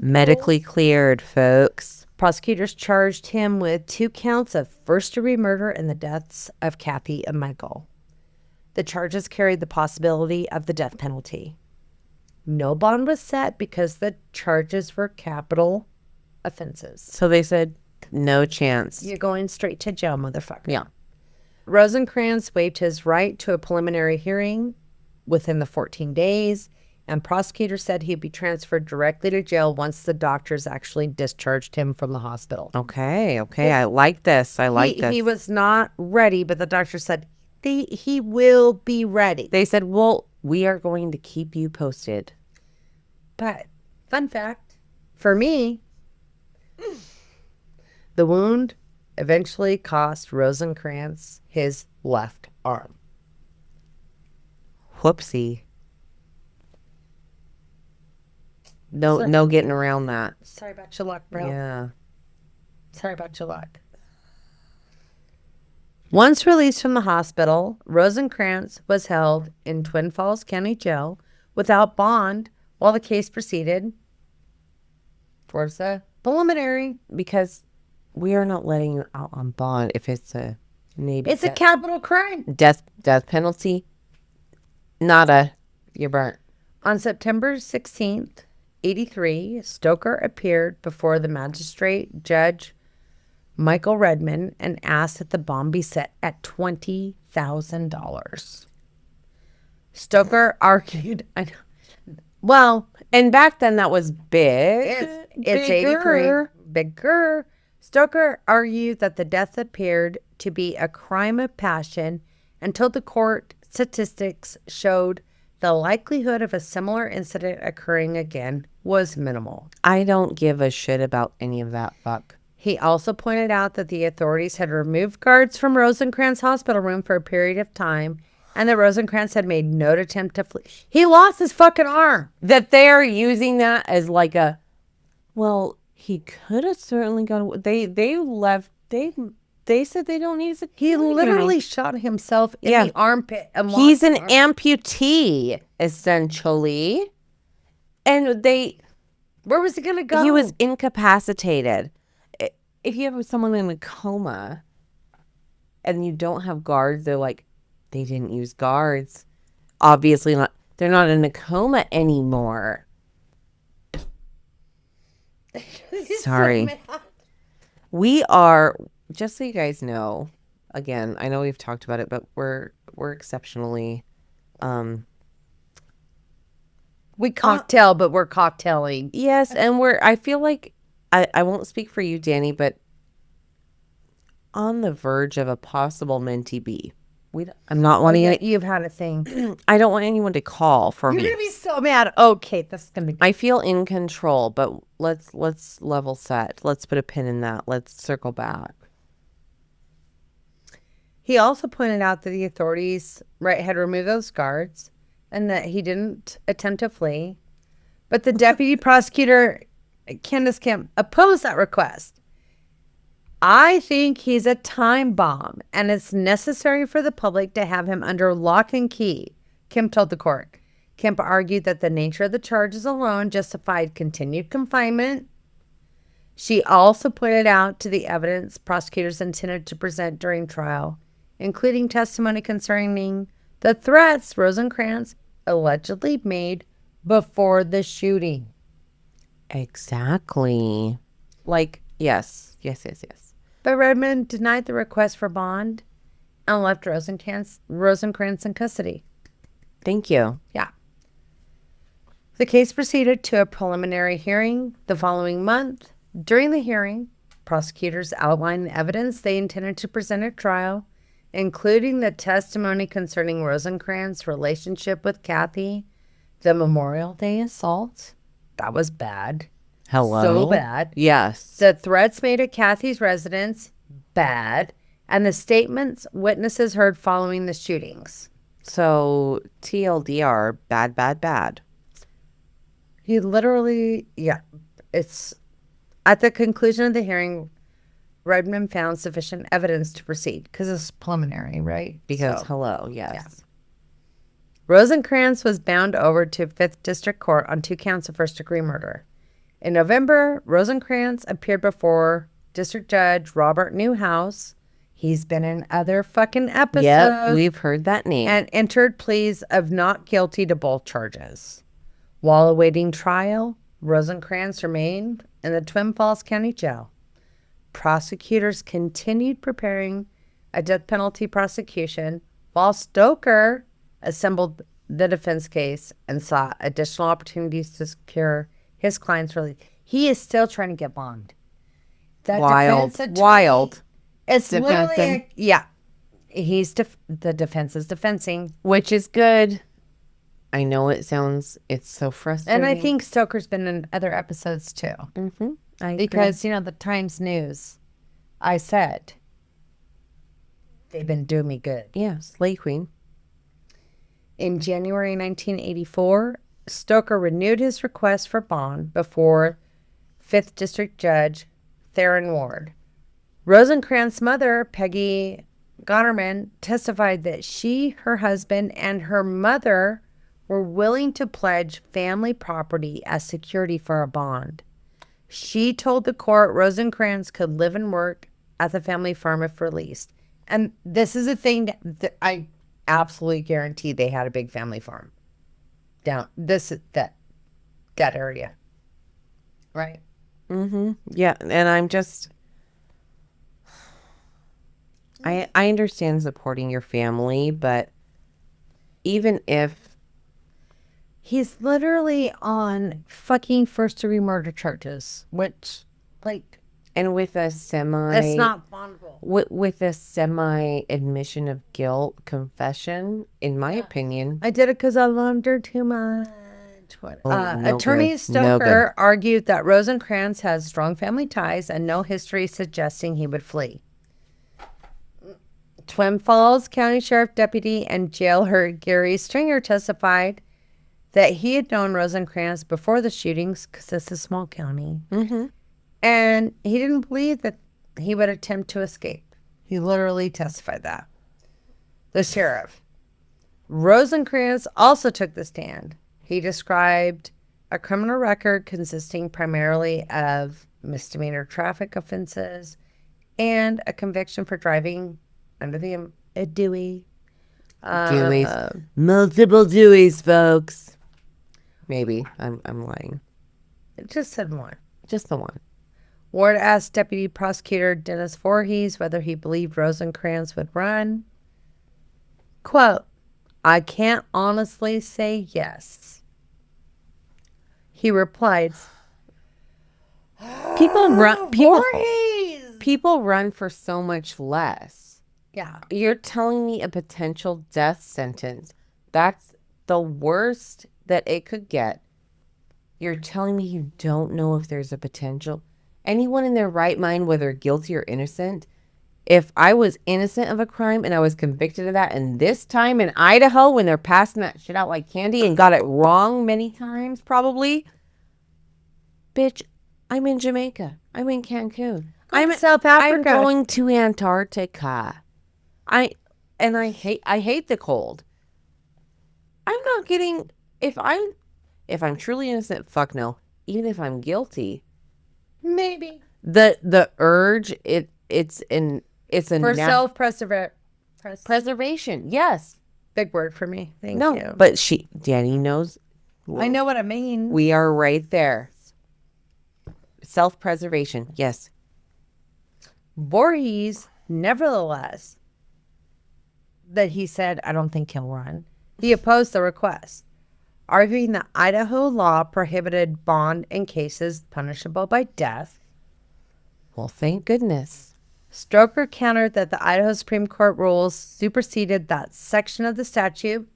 Medically cleared, folks. Prosecutors charged him with 2 counts of first-degree murder and the deaths of Kathy and Michael. The charges carried the possibility of the death penalty. No bond was set because the charges were capital offenses. So they said, no chance. You're going straight to jail, motherfucker. Yeah. Rosencrantz waived his right to a preliminary hearing within the 14 days, and prosecutors said he'd be transferred directly to jail once the doctors actually discharged him from the hospital. Okay. I like this. He was not ready, but the doctor said he will be ready. They said, well, we are going to keep you posted. But, fun fact, for me, the wound eventually cost Rosencrantz his left arm. Whoopsie. No getting around that. Sorry about your luck, bro. Yeah. Sorry about your luck. Once released from the hospital, Rosencrantz was held in Twin Falls County Jail without bond while the case proceeded towards the preliminary. Because we are not letting you out on bond if it's a maybe. It's a capital crime. Death penalty. Nada. You're burnt. On September 16th, 1983, Stoker appeared before the magistrate judge Michael Redmond and asked that the bond be set at $20,000. Stoker argued, well, and back then that was big. It's 83. Bigger. Stoker argued that the death appeared to be a crime of passion until the court statistics showed the likelihood of a similar incident occurring again was minimal. I don't give a shit about any of that fuck. He also pointed out that the authorities had removed guards from Rosencrantz hospital room for a period of time and that Rosencrantz had made no attempt to flee. He lost his fucking arm. That they're using that as like a, well, he could have certainly gone. They left. They said they don't need. He literally shot himself in the armpit. And he's an amputee, essentially. And where was he gonna go? He was incapacitated. If you have someone in a coma and you don't have guards, they're like, they didn't use guards. Obviously not. They're not in a coma anymore. Sorry. So we are, just so you guys know, again, I know we've talked about it, but we're exceptionally we cocktail, but we're cocktailing. Yes, and I feel like I won't speak for you, Dani, but on the verge of a possible mentee B. I'm not wanting it. You've had a thing. I don't want anyone to call for me. You're gonna be so mad. Okay, this is gonna be. I feel in control, but let's level set. Let's put a pin in that. Let's circle back. He also pointed out that the authorities had removed those guards and that he didn't attempt to flee, but the deputy prosecutor, Candace Kemp, opposed that request. I think he's a time bomb, and it's necessary for the public to have him under lock and key, Kemp told the court. Kemp argued that the nature of the charges alone justified continued confinement. She also pointed out to the evidence prosecutors intended to present during trial, including testimony concerning the threats Rosencrantz allegedly made before the shooting. Exactly. Like, yes. But Redmond denied the request for bond and left Rosencrantz in custody. Thank you. Yeah. The case proceeded to a preliminary hearing the following month. During the hearing, prosecutors outlined the evidence they intended to present at trial, including the testimony concerning Rosencrantz's relationship with Kathy, the Memorial Day assault. That was bad. Hello? So bad. Yes. The threats made at Kathy's residence, bad. And the statements witnesses heard following the shootings. So, TLDR, bad. He literally, it's at the conclusion of the hearing, Redmond found sufficient evidence to proceed because it's preliminary, right? Because, So, hello, yes. yeah. Rosencrantz was bound over to 5th District Court on 2 counts of first-degree murder. In November, Rosencrantz appeared before District Judge Robert Newhouse. He's been in other fucking episodes. Yep, we've heard that name. And entered pleas of not guilty to both charges. While awaiting trial, Rosencrantz remained in the Twin Falls County Jail. Prosecutors continued preparing a death penalty prosecution while Stoker assembled the defense case and sought additional opportunities to secure his client's release. He is still trying to get bond. That Wild. It's Defensing. He's the defense is defending, Which is good. I know it's so frustrating. and I think Stoker's been in other episodes too. Mm-hmm. Because the Times News, I said they've been doing me good. Yeah, Slay Queen. In January 1984, Stoker renewed his request for bond before 5th District Judge Theron Ward. Rosencrantz's mother, Peggy Gonnerman, testified that she, her husband, and her mother were willing to pledge family property as security for a bond. She told the court Rosencrantz could live and work at the family farm if released. And this is a thing that I absolutely guarantee they had a big family farm down that area. Right? Mm-hmm. Yeah, and I'm just... I understand supporting your family, but even if... He's literally on fucking first-degree murder charges, which, And with a semi... that's not bondable. With a semi-admission of guilt confession, in my opinion... I did it because I loved her too much. no Attorney good. Stoker argued that Rosencrantz has strong family ties and no history suggesting he would flee. Twin Falls County Sheriff Deputy and jailher Gary Stringer testified that he had known Rosencrantz before the shootings because it's a small county. Mm-hmm. And he didn't believe that he would attempt to escape. He literally testified that. The sheriff. Rosencrantz also took the stand. He described a criminal record consisting primarily of misdemeanor traffic offenses and a conviction for driving under a Dewey. Deweys. Multiple Deweys, folks. Maybe. I'm lying. It just said one. Just the one. Ward asked Deputy Prosecutor Dennis Voorhees whether he believed Rosencrantz would run. Quote, I can't honestly say yes. He replied, People run Voorhees! People run for so much less. Yeah. You're telling me a potential death sentence. That's the worst that it could get. You're telling me you don't know if there's a potential. Anyone in their right mind, whether guilty or innocent, if I was innocent of a crime and I was convicted of that, and this time in Idaho when they're passing that shit out like candy and got it wrong many times probably, bitch, I'm in Jamaica. I'm in Cancun. I'm in South Africa. I'm going to Antarctica. I hate the cold. I'm not getting if I'm truly innocent, fuck no. Even if I'm guilty, Maybe. The urge it's For preservation. Yes. big word for me. Thank No, you. but Dani knows. I know what I mean. We are right there. Self-preservation. Yes. Voorhees, nevertheless, that he said, I don't think he'll run. He opposed the request, arguing that Idaho law prohibited bond in cases punishable by death. Well, thank goodness. Stoker countered that the Idaho Supreme Court rules superseded that section of the statute.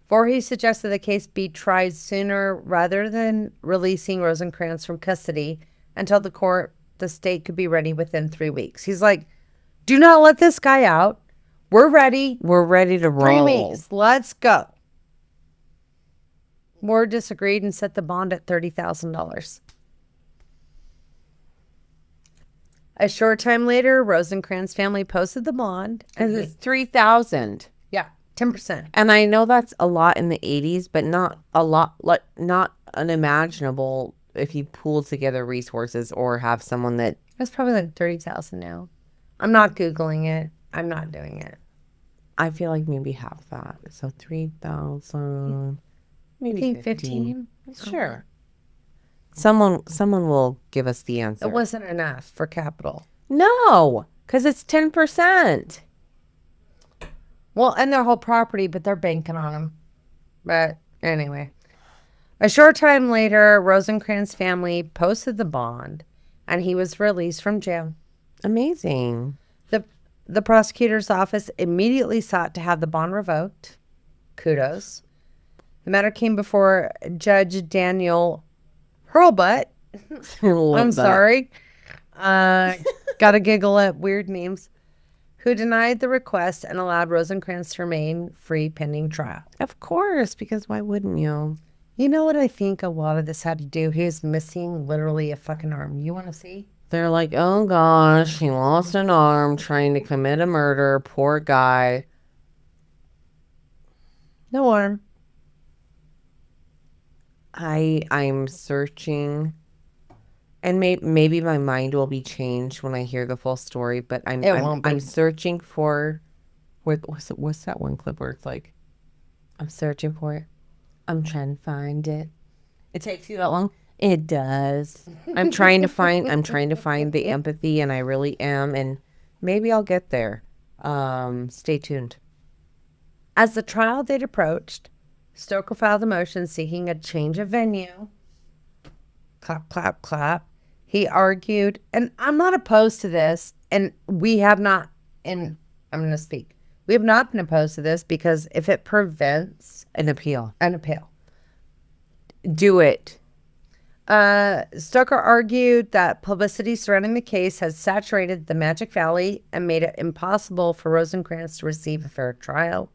Voorhees suggested the case be tried sooner rather than releasing Rosencrantz from custody until the state could be ready within 3 weeks. He's like, do not let this guy out. We're ready. We're ready to roll. 3 weeks. Let's go. Moore disagreed and set the bond at $30,000. A short time later, Rosencrantz family posted the bond. And it's $3,000. Yeah, 10%. And I know that's a lot in the 80s, but not a lot, like not unimaginable if you pool together resources or have someone that. That's probably like 30,000 now. I'm not Googling it. I'm not doing it. I feel like maybe half that. So 3,000, maybe 15. Sure. Someone will give us the answer. It wasn't enough for capital. No, because it's 10%. Well, and their whole property, but they're banking on them. But anyway. A short time later, Rosencrantz family posted the bond, and he was released from jail. Amazing. The prosecutor's office immediately sought to have the bond revoked. Kudos. The matter came before Judge Daniel Hurlbutt. I'm sorry. Gotta giggle at weird names. Who denied the request and allowed Rosencrantz to remain free pending trial. Of course, because why wouldn't you? You know what I think a lot of this had to do? He was missing literally a fucking arm. You want to see? They're like, oh gosh, he lost an arm trying to commit a murder. Poor guy. No arm. I'm searching, and maybe my mind will be changed when I hear the full story. But I'm searching for what's that one clip where it's like, I'm searching for it. I'm trying to find it. It takes you that long. It does. I'm trying to find the empathy, and I really am, and maybe I'll get there. Stay tuned. As the trial date approached, Stoker filed a motion seeking a change of venue. Clap, clap, clap. He argued, and I'm not opposed to this, and we have not, and I'm going to speak. We have not been opposed to this because if it prevents An appeal. Do it. Stoker argued that publicity surrounding the case has saturated the Magic Valley and made it impossible for Rosencrantz to receive a fair trial.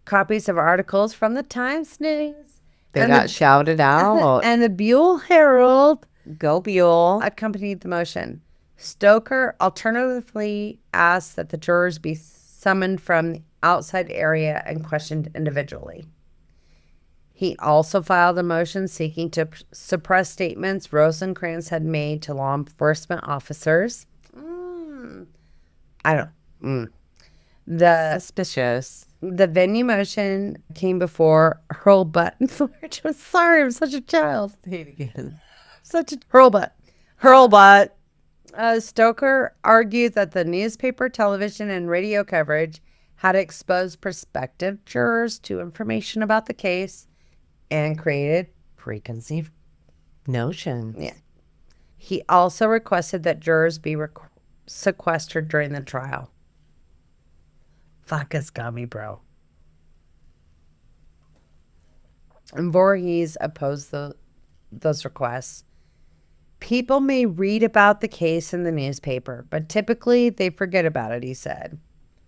Copies of articles from the Times News They got shouted out. and the Buhl Herald Go Buhl. accompanied the motion. Stoker alternatively asked that the jurors be summoned from the outside area and questioned individually. He also filed a motion seeking to suppress statements Rosencrantz had made to law enforcement officers. Suspicious. The venue motion came before Hurlbutt. I'm sorry, I'm such a child. Say it again. Such a Hurlbutt. Stoker argued that the newspaper, television, and radio coverage had exposed prospective jurors to information about the case and created preconceived notions. Yeah. He also requested that jurors be sequestered during the trial. Fuck us gummy, bro. And Voorhees opposed those requests. People may read about the case in the newspaper, but typically they forget about it, he said.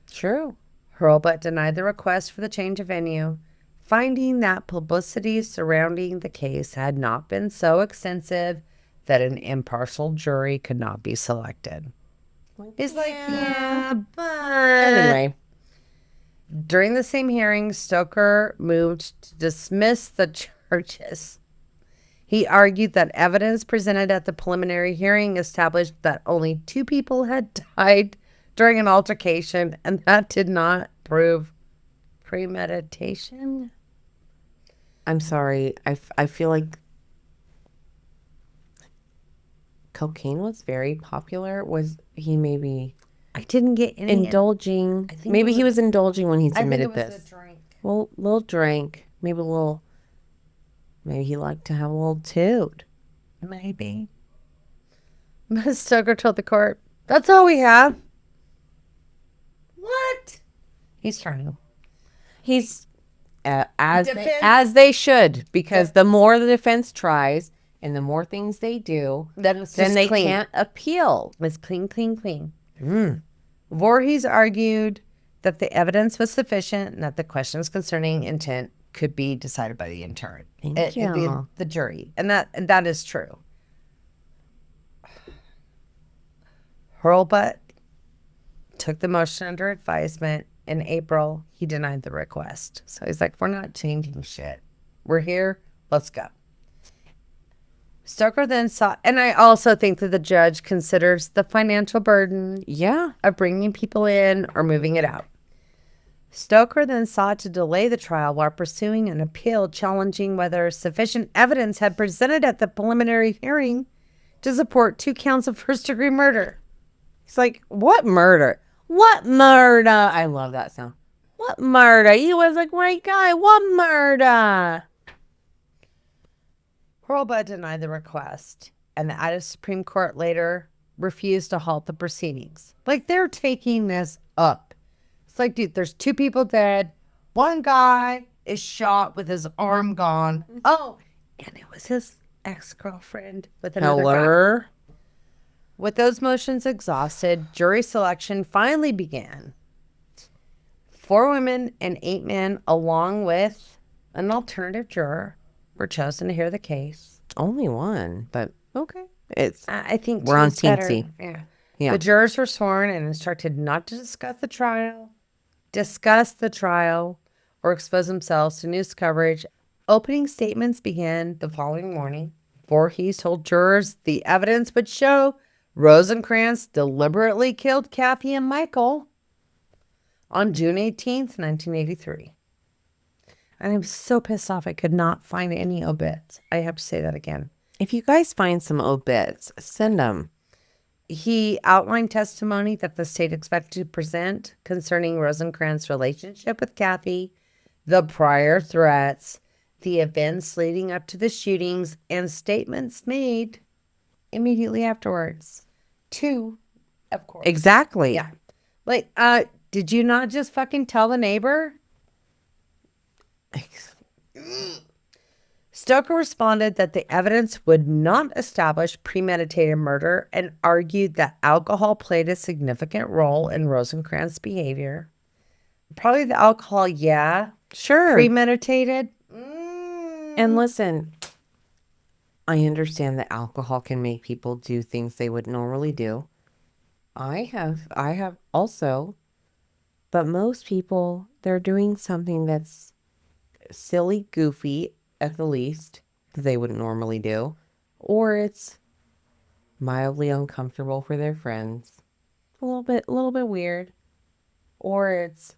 True. Hurlbutt denied the request for the change of venue, finding that publicity surrounding the case had not been so extensive that an impartial jury could not be selected. He's like, yeah, but Anyway, during the same hearing, Stoker moved to dismiss the charges. He argued that evidence presented at the preliminary hearing established that only 2 people had died during an altercation, and that did not prove premeditation. I'm sorry. I feel like cocaine was very popular. Was he maybe I didn't get any indulging? think Maybe it he was- was indulging when he I think submitted it was this. a drink. Well, little drink. Maybe a little. Maybe he liked to have a little toot. Maybe. Ms. Stoker told the court, "That's all we have." What? He's trying. He's Defense- as they should, because the more the defense tries and the more things they do, Then it's then just they clean. can't appeal. It's clean. Voorhees argued that the evidence was sufficient and that the questions concerning intent could be decided by the the jury, and that is true. Hurlbut took the motion under advisement. In April, he denied the request. So he's like, "We're not changing shit. We're here. Let's go." Stoker then sought, and I also think that the judge considers the financial burden Yeah. of bringing people in or moving it out. Stoker then sought to delay the trial while pursuing an appeal challenging whether sufficient evidence had presented at the preliminary hearing to support 2 counts of first-degree murder. He's like, what murder? What murder? I love that sound. What murder? He was a great guy. What murder? Hurlbut denied the request, and the Idaho Supreme Court later refused to halt the proceedings. Like, they're taking this up. It's like, dude, there's 2 people dead. 1 guy is shot with his arm gone. Oh, and it was his ex-girlfriend with another guy. Hello? With those motions exhausted, jury selection finally began. 4 women and 8 men, along with an alternative juror, were chosen to hear the case. Only one, but okay. I think We're on two's better. teensy. Yeah. Yeah. The jurors were sworn and instructed not to discuss the trial, or expose themselves to news coverage. Opening statements began the following morning. Voorhees told jurors the evidence would show Rosencrantz deliberately killed Kathy and Michael on June 18th, 1983. And I'm so pissed off I could not find any obits. I have to say that again. If you guys find some obits, send them. He outlined testimony that the state expected to present concerning Rosencrantz's relationship with Kathy, the prior threats, the events leading up to the shootings, and statements made immediately afterwards. 2, of course. Exactly. Yeah. Like, did you not just fucking tell the neighbor? Stoker responded that the evidence would not establish premeditated murder and argued that alcohol played a significant role in Rosencrantz's behavior. Probably the alcohol, yeah. Sure. Premeditated? And listen, I understand that alcohol can make people do things they would normally do. I have also, but most people, they're doing something that's silly, goofy at the least that they wouldn't normally do, or it's mildly uncomfortable for their friends, a little bit weird, or it's,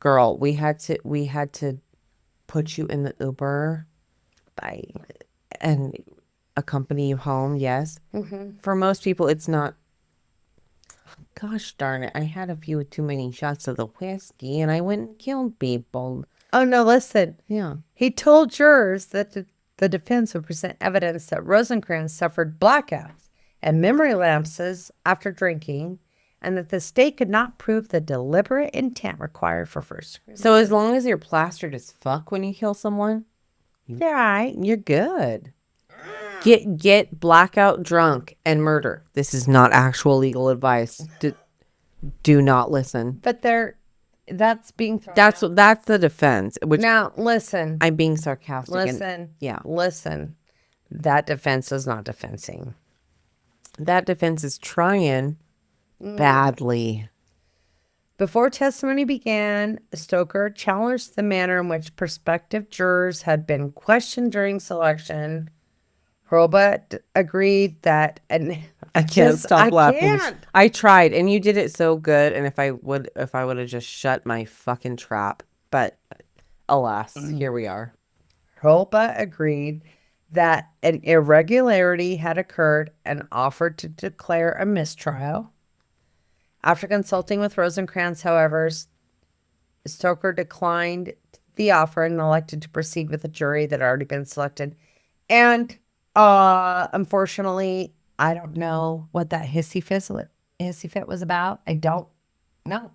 girl, we had to put you in the Uber and accompany you home. Yes. Mm-hmm. For most people, it's not. Gosh darn it! I had a few too many shots of the whiskey, and I went and killed people. Oh, no, listen. Yeah. He told jurors that the defense would present evidence that Rosencrantz suffered blackouts and memory lapses after drinking, and that the state could not prove the deliberate intent required for first degree. So as long as you're plastered as fuck when you kill someone, All right. you're good. Get blackout drunk and murder. This is not actual legal advice. Do not listen. But that's being thrown That's out. that's the defense. Which Now, listen. I'm being sarcastic. Listen. Yeah. Listen. That defense is not defensing. That defense is trying badly. Before testimony began, Stoker challenged the manner in which prospective jurors had been questioned during selection. Hurlbut agreed that, and I can't stop laughing. Can't. I tried, and you did it so good. And if I would have just shut my fucking trap, but alas, here we are. Hurlbut agreed that an irregularity had occurred and offered to declare a mistrial. After consulting with Rosencrantz, however, Stoker declined the offer and elected to proceed with a jury that had already been selected. And unfortunately, I don't know what that hissy fit was about. I don't know.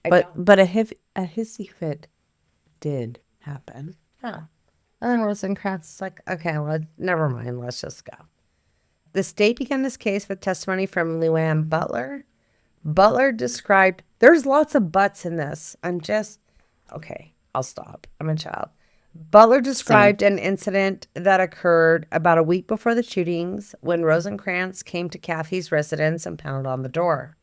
But a hissy fit did happen. Yeah. And then Rosencrantz is like, okay, well, never mind. Let's just go. The state began this case with testimony from Luann Butler. Butler described, there's lots of buts in this. Okay, I'll stop. I'm a child. Butler described an incident that occurred about a week before the shootings when Rosencrantz came to Kathy's residence and pounded on the door.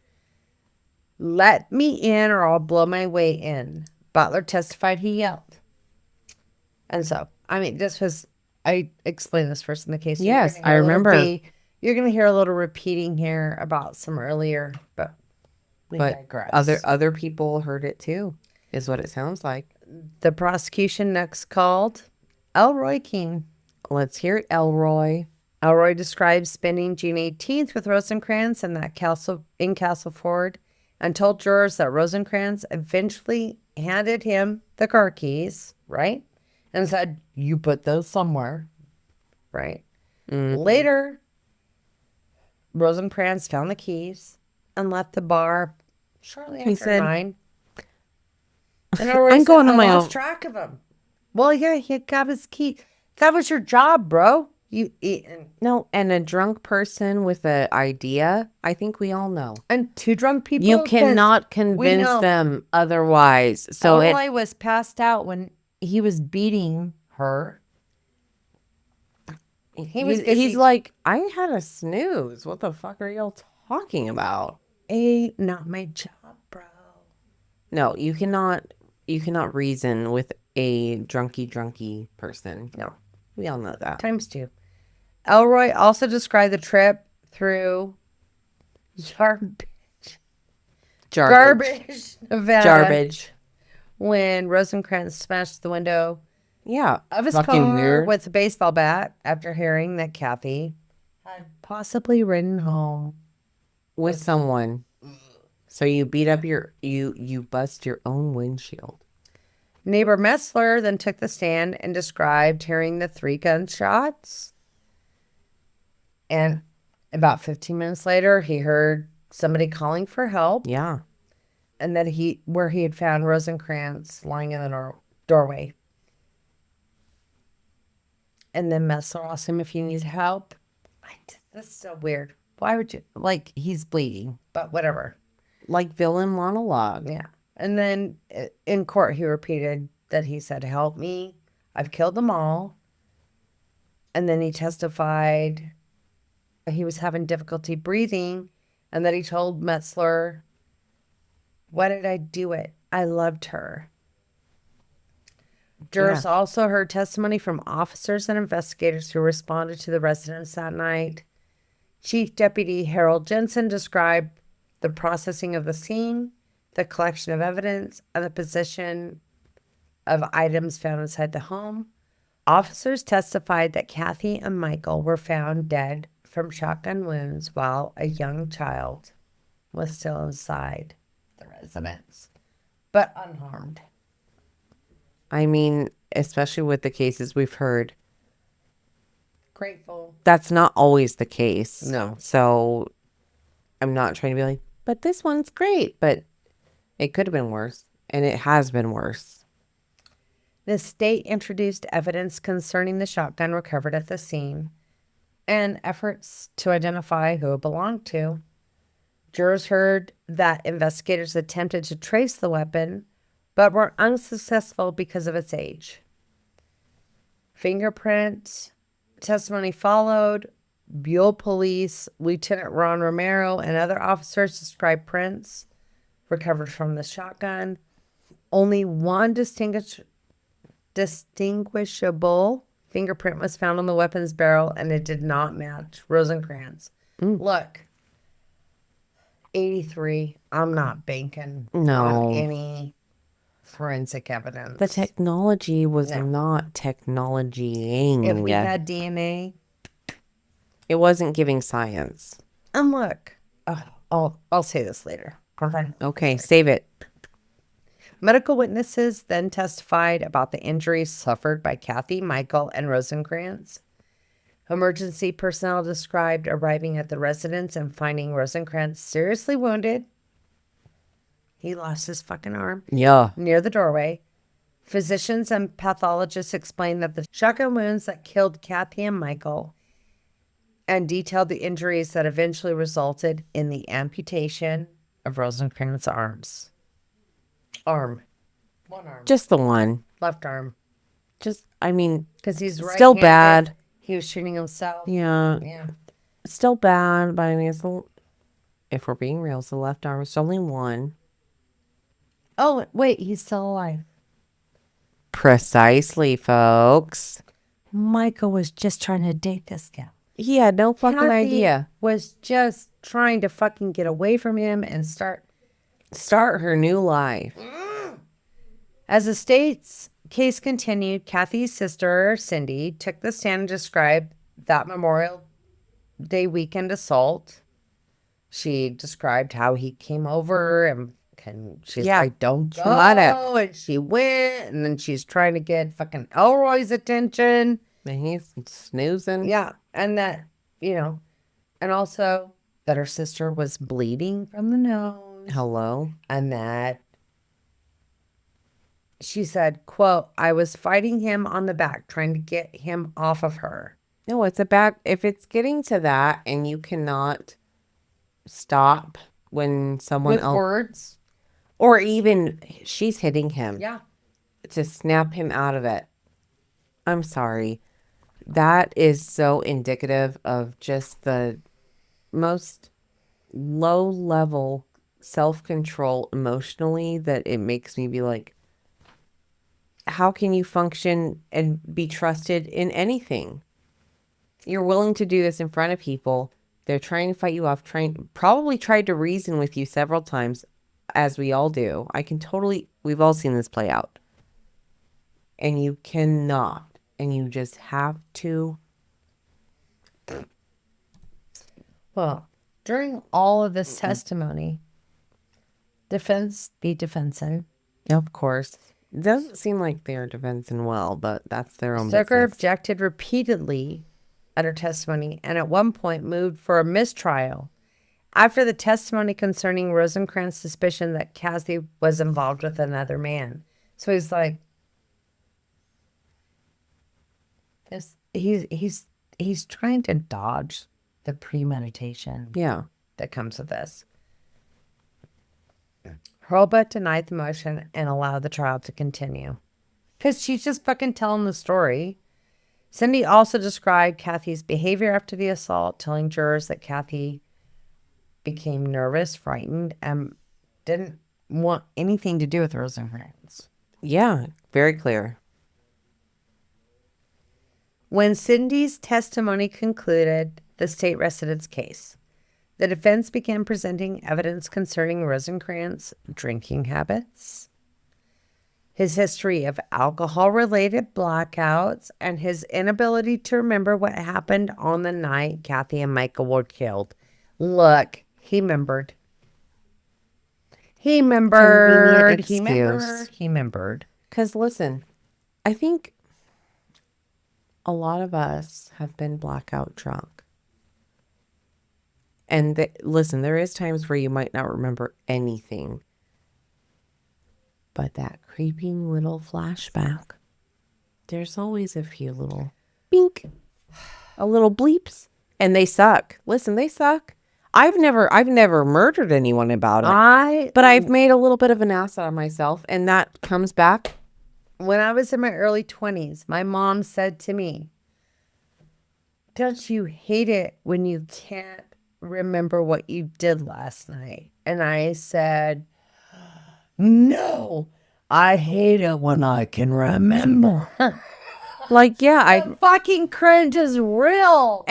Let me in or I'll blow my way in. Butler testified he yelled. And so, I explained this first in the case. Yes, I remember. You're going to hear a little repeating here about some earlier, but we digress. Other people heard it too, is what it sounds like. The prosecution next called Elroy King. Let's hear it, Elroy. Elroy describes spending June 18th with Rosencrantz in Castle Ford and told jurors that Rosencrantz eventually handed him the car keys, right? And said, you put those somewhere, right? Mm-hmm. Later, Rosencrantz found the keys and left the bar shortly after 9. And I'm going on my own. Track of him. Well, yeah, he got his key. That was your job, bro. And a drunk person with an idea, I think we all know. And 2 drunk people. You cannot convince them otherwise. So Elroy was passed out when he was beating her. He's like, I had a snooze. What the fuck are y'all talking about? Not my job, bro. No, you cannot reason with a drunky person. No, we all know that. Times 2. Elroy also described the trip through garbage, Nevada. Garbage. When Rosencrantz smashed the window of his car with a baseball bat after hearing that Kathy had possibly ridden home with someone. So you beat up you bust your own windshield. Neighbor Metzler then took the stand and described hearing the 3 gunshots. And about 15 minutes later, he heard somebody calling for help. Yeah. And that he had found Rosencrantz lying in the doorway. And then Metzler asked him if he needs help. That's so weird. Why would you? Like, he's bleeding, but whatever. Like villain monologue. Yeah. And then in court, he repeated that he said, help me. I've killed them all. And then he testified he was having difficulty breathing. And that he told Metzler, why did I do it? I loved her. Jurors also heard testimony from officers and investigators who responded to the residence that night. Chief Deputy Harold Jensen described the processing of the scene, the collection of evidence, and the position of items found inside the home. Officers testified that Kathy and Michael were found dead from shotgun wounds while a young child was still inside the residence, but unharmed. I mean, especially with the cases we've heard. Grateful. That's not always the case. No. So I'm not trying to be like, but this one's great. But it could have been worse. And it has been worse. The state introduced evidence concerning the shotgun recovered at the scene and efforts to identify who it belonged to. Jurors heard that investigators attempted to trace the weapon, but were unsuccessful because of its age. Fingerprints Testimony followed. Buhl police, Lieutenant Ron Romero, and other officers described prints recovered from the shotgun. Only one distinguishable fingerprint was found on the weapon's barrel, and it did not match Rosencrantz. Look, 83. I'm not banking on any forensic evidence. The technology was not technologying. If we had DNA, it wasn't giving science. and look, I'll say this later. Okay, save it. Medical witnesses then testified about the injuries suffered by Kathy, Michael, and Rosencrantz. Emergency personnel described arriving at the residence and finding Rosencrantz seriously wounded. He lost his fucking arm. Yeah. Near the doorway. Physicians and pathologists explained that the shotgun wounds that killed Kathy and Michael and detailed the injuries that eventually resulted in the amputation of Rosencrantz's arms. One arm. Just the one. Left arm. Because he's still right-handed. bad. He was shooting himself. Yeah. Still bad, but if we're being real, it's the left arm. It's only one. Oh, wait, he's still alive. Precisely, folks. Michael was just trying to date this gal. He had no fucking Kathy idea. Was just trying to fucking get away from him and start her new life. As the state's case continued, Kathy's sister, Cindy, took the stand and described that Memorial Day weekend assault. She described how he came over and she's like, don't go. And she went, and then she's trying to get fucking Elroy's attention. And he's snoozing. Yeah. And that, and also that her sister was bleeding from the nose. Hello. And that she said, quote, I was fighting him on the back, trying to get him off of her. No, it's if it's getting to that and you cannot stop when someone with else. Words. Or even she's hitting him. Yeah. To snap him out of it. I'm sorry. That is so indicative of just the most low-level self-control emotionally that it makes me be like, how can you function and be trusted in anything? You're willing to do this in front of people. They're trying to fight you off, probably tried to reason with you several times, as we all do. We've all seen this play out. And you cannot. And you just have to. Well, during all of this testimony, defense be defensive. Of course. It doesn't seem like they're defending well, but that's their own Zucker business. objected repeatedly at her testimony and at one point moved for a mistrial after the testimony concerning Rosencrantz's suspicion that Kathy was involved with another man. So he's like, he's trying to dodge the premeditation that comes with this. Hurlbut denied the motion and allowed the trial to continue. Because she's just fucking telling the story. Cindy also described Kathy's behavior after the assault, telling jurors that Kathy became nervous, frightened, and didn't want anything to do with Rosencrantz. Yeah, very clear. When Cindy's testimony concluded, the state rested its case. The defense began presenting evidence concerning Rosencrantz's drinking habits, his history of alcohol-related blackouts, and his inability to remember what happened on the night Kathy and Michael were killed. Look, he remembered. He remembered. He remembered. Because listen, I think a lot of us have been blackout drunk. And listen, there is times where you might not remember anything. But that creeping little flashback, there's always a few little bink, a little bleeps, and they suck. Listen, they suck. I've never murdered anyone about it. But I've made a little bit of an ass out of myself, and that comes back. When I was in my early 20s, my mom said to me, don't you hate it when you can't remember what you did last night? And I said, no, I hate it when I can remember. Like, yeah, I Fucking cringe is real.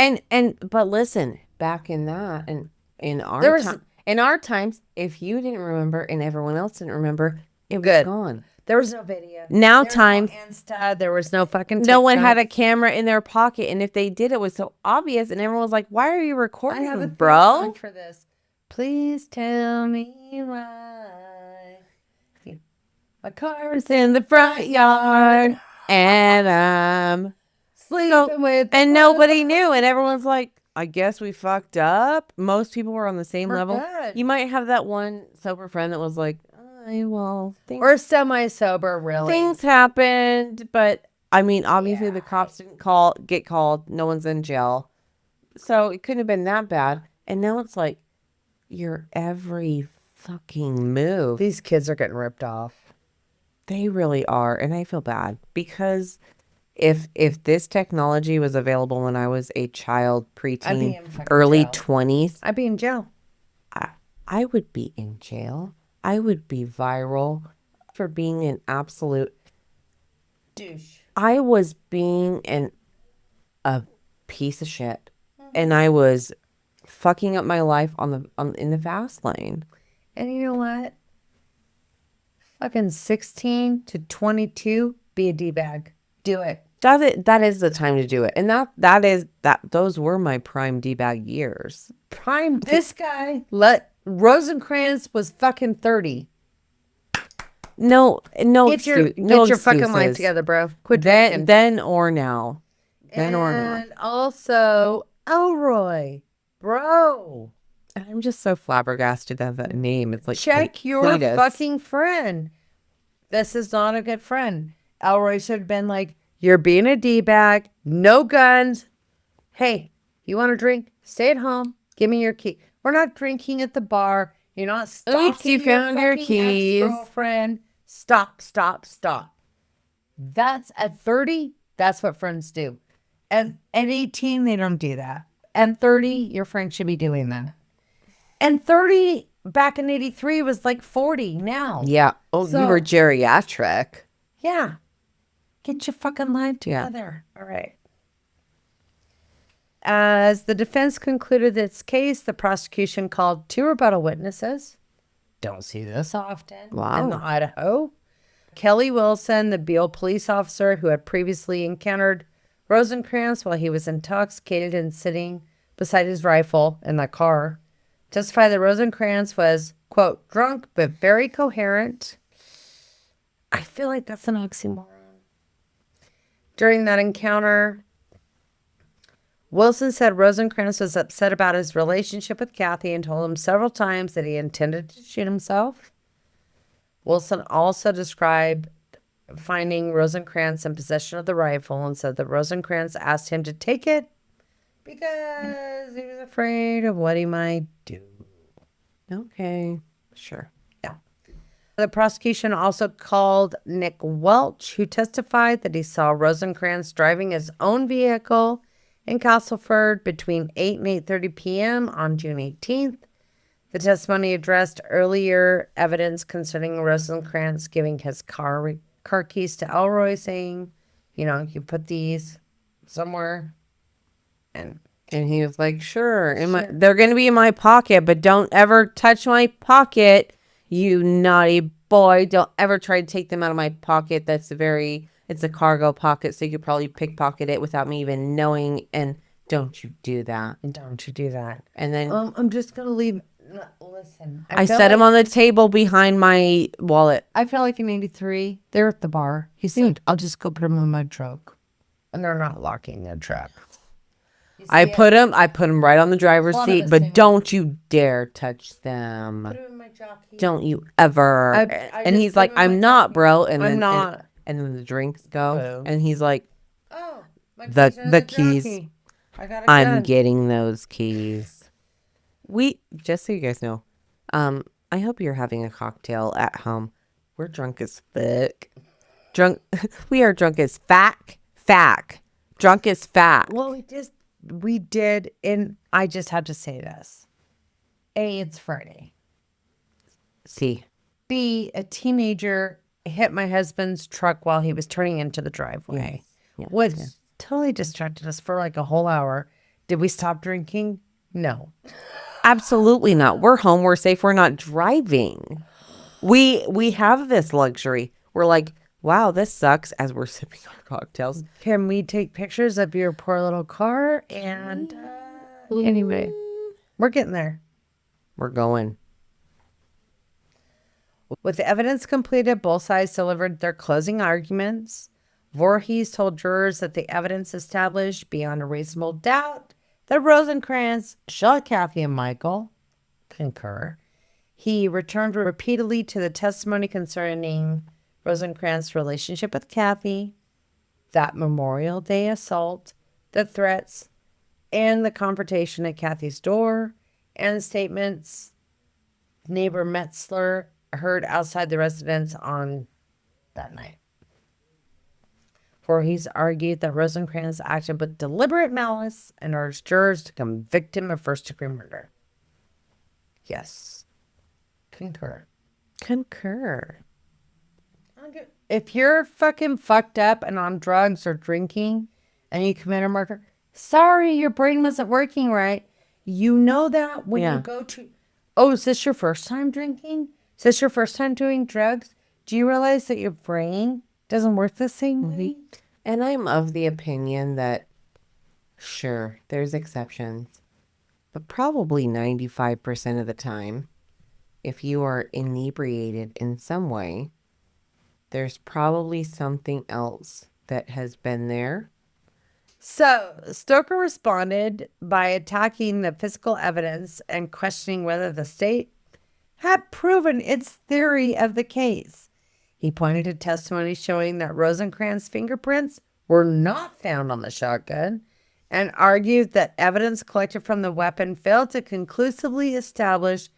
but listen, back in that and in There our was- time, in our times, if you didn't remember and everyone else didn't remember, it was Good. gone. There was no video. Now There was times, no Insta. There was no fucking no one had TikTok. a camera in their pocket, and if they did, it was so obvious, and everyone was like, "Why are you I recording, have a theme bro?" song for this. Please tell me why. My car is in the front yard. And Sleeping with and nobody knew, and everyone's like, "I guess we fucked up." Most people were on the same We're level. good. You might have that one sober friend that was like, "Well, We're semi-sober, really. things happened," but I mean, obviously the cops didn't get called. No one's in jail, so it couldn't have been that bad. And now it's like your every fucking move. These kids are getting ripped off. They really are, and I feel bad because if this technology was available when I was a child, preteen, in fucking early jail. 20s, I'd be in jail. I would be in jail. I would be viral for being an absolute Douche. I was being a piece of shit, and I was fucking up my life in the fast lane. And you know what? Fucking 16 to 22, be a D-bag. Do it. That is the time to do it, and those were my prime D-bag years. Prime. This guy, Rosencrantz was fucking 30. No, Get your fucking life excuses. together, bro. Quit drinking. Then or now. Then or now. And also, Elroy, bro. I'm just so flabbergasted at that name. It's like Check your Cletus. fucking friend. This is not a good friend. Elroy should have been like, you're being a D-bag, no guns. Hey, you want to drink? Stay at home. Give me your key. We're not drinking at the bar. You're not stalking Oops, you found your fucking keys. ex-girlfriend. Stop. That's at 30, that's what friends do. At 18, they don't do that. And 30, your friend should be doing that. And 30 back in 83 was like 40 now. Yeah. Oh, So- you were geriatric. Yeah. Get your fucking life together. All right. As the defense concluded its case, the prosecution called 2 rebuttal witnesses. Don't see this often. Wow. In the Idaho. Kelly Wilson, the Buhl police officer who had previously encountered Rosencrantz while he was intoxicated and sitting beside his rifle in the car, testified that Rosencrantz was, quote, drunk but very coherent. I feel like that's an oxymoron. During that encounter, Wilson said Rosencrantz was upset about his relationship with Kathy and told him several times that he intended to shoot himself. Wilson also described finding Rosencrantz in possession of the rifle and said that Rosencrantz asked him to take it because he was afraid of what he might do. Okay. Sure. The prosecution also called Nick Welch, who testified that he saw Rosencrantz driving his own vehicle in Castleford between 8 and 8:30 p.m. on June 18th. The testimony addressed earlier evidence concerning Rosencrantz giving his car keys to Elroy, saying, you put these somewhere. And he was like, sure. They're going to be in my pocket, but don't ever touch my pocket, you naughty boy. Don't ever try to take them out of my pocket. It's a cargo pocket, so you could probably pickpocket it without me even knowing. And don't you do that. And then I'm just going to leave. No, listen. I set him on the table behind my wallet. I felt like in 83, they're at the bar. He said, I'll just go put them in my truck. And they're not locking the truck. I put him right on the driver's One of seat, us but sing. don't you dare touch them. Put them in my jockey. Don't you ever. I And just he's put like, him in I'm my not, jockey. bro. And I'm then, not. And then the drinks go. Oh. And he's like, Oh, my The- keys are in the keys. jockey. I got it I'm done. getting those keys. Just so you guys know, I hope you're having a cocktail at home. We're drunk as fuck. We are drunk as fack. Drunk as fact. Well, we did, and I just have to say this. A, it's Friday. C. B, a teenager hit my husband's truck while he was turning into the driveway. Yes, Which yes. totally distracted us for like a whole hour. Did we stop drinking? No. Absolutely not. We're home. We're safe. We're not driving. We have this luxury. We're like, wow, this sucks as we're sipping our cocktails. Can we take pictures of your poor little car? And anyway, we're getting there. We're going. With the evidence completed, both sides delivered their closing arguments. Voorhees told jurors that the evidence established beyond a reasonable doubt that Rosencrantz shot Kathy and Michael. Concur. He returned repeatedly to the testimony concerning Rosencrantz's relationship with Kathy, that Memorial Day assault, the threats, and the confrontation at Kathy's door, and statements neighbor Metzler heard outside the residence on that night. Voorhees argued that Rosencrantz acted with deliberate malice and urged jurors to convict him of first-degree murder. Yes. Concur. If you're fucking fucked up and on drugs or drinking and you commit a murder, sorry, your brain wasn't working right. You know that when you go to... Oh, is this your first time drinking? Is this your first time doing drugs? Do you realize that your brain doesn't work the same way? And I'm of the opinion that, sure, there's exceptions, but probably 95% of the time, if you are inebriated in some way, there's probably something else that has been there. So Stoker responded by attacking the physical evidence and questioning whether the state had proven its theory of the case. He pointed to testimony showing that Rosencrantz's fingerprints were not found on the shotgun and argued that evidence collected from the weapon failed to conclusively establish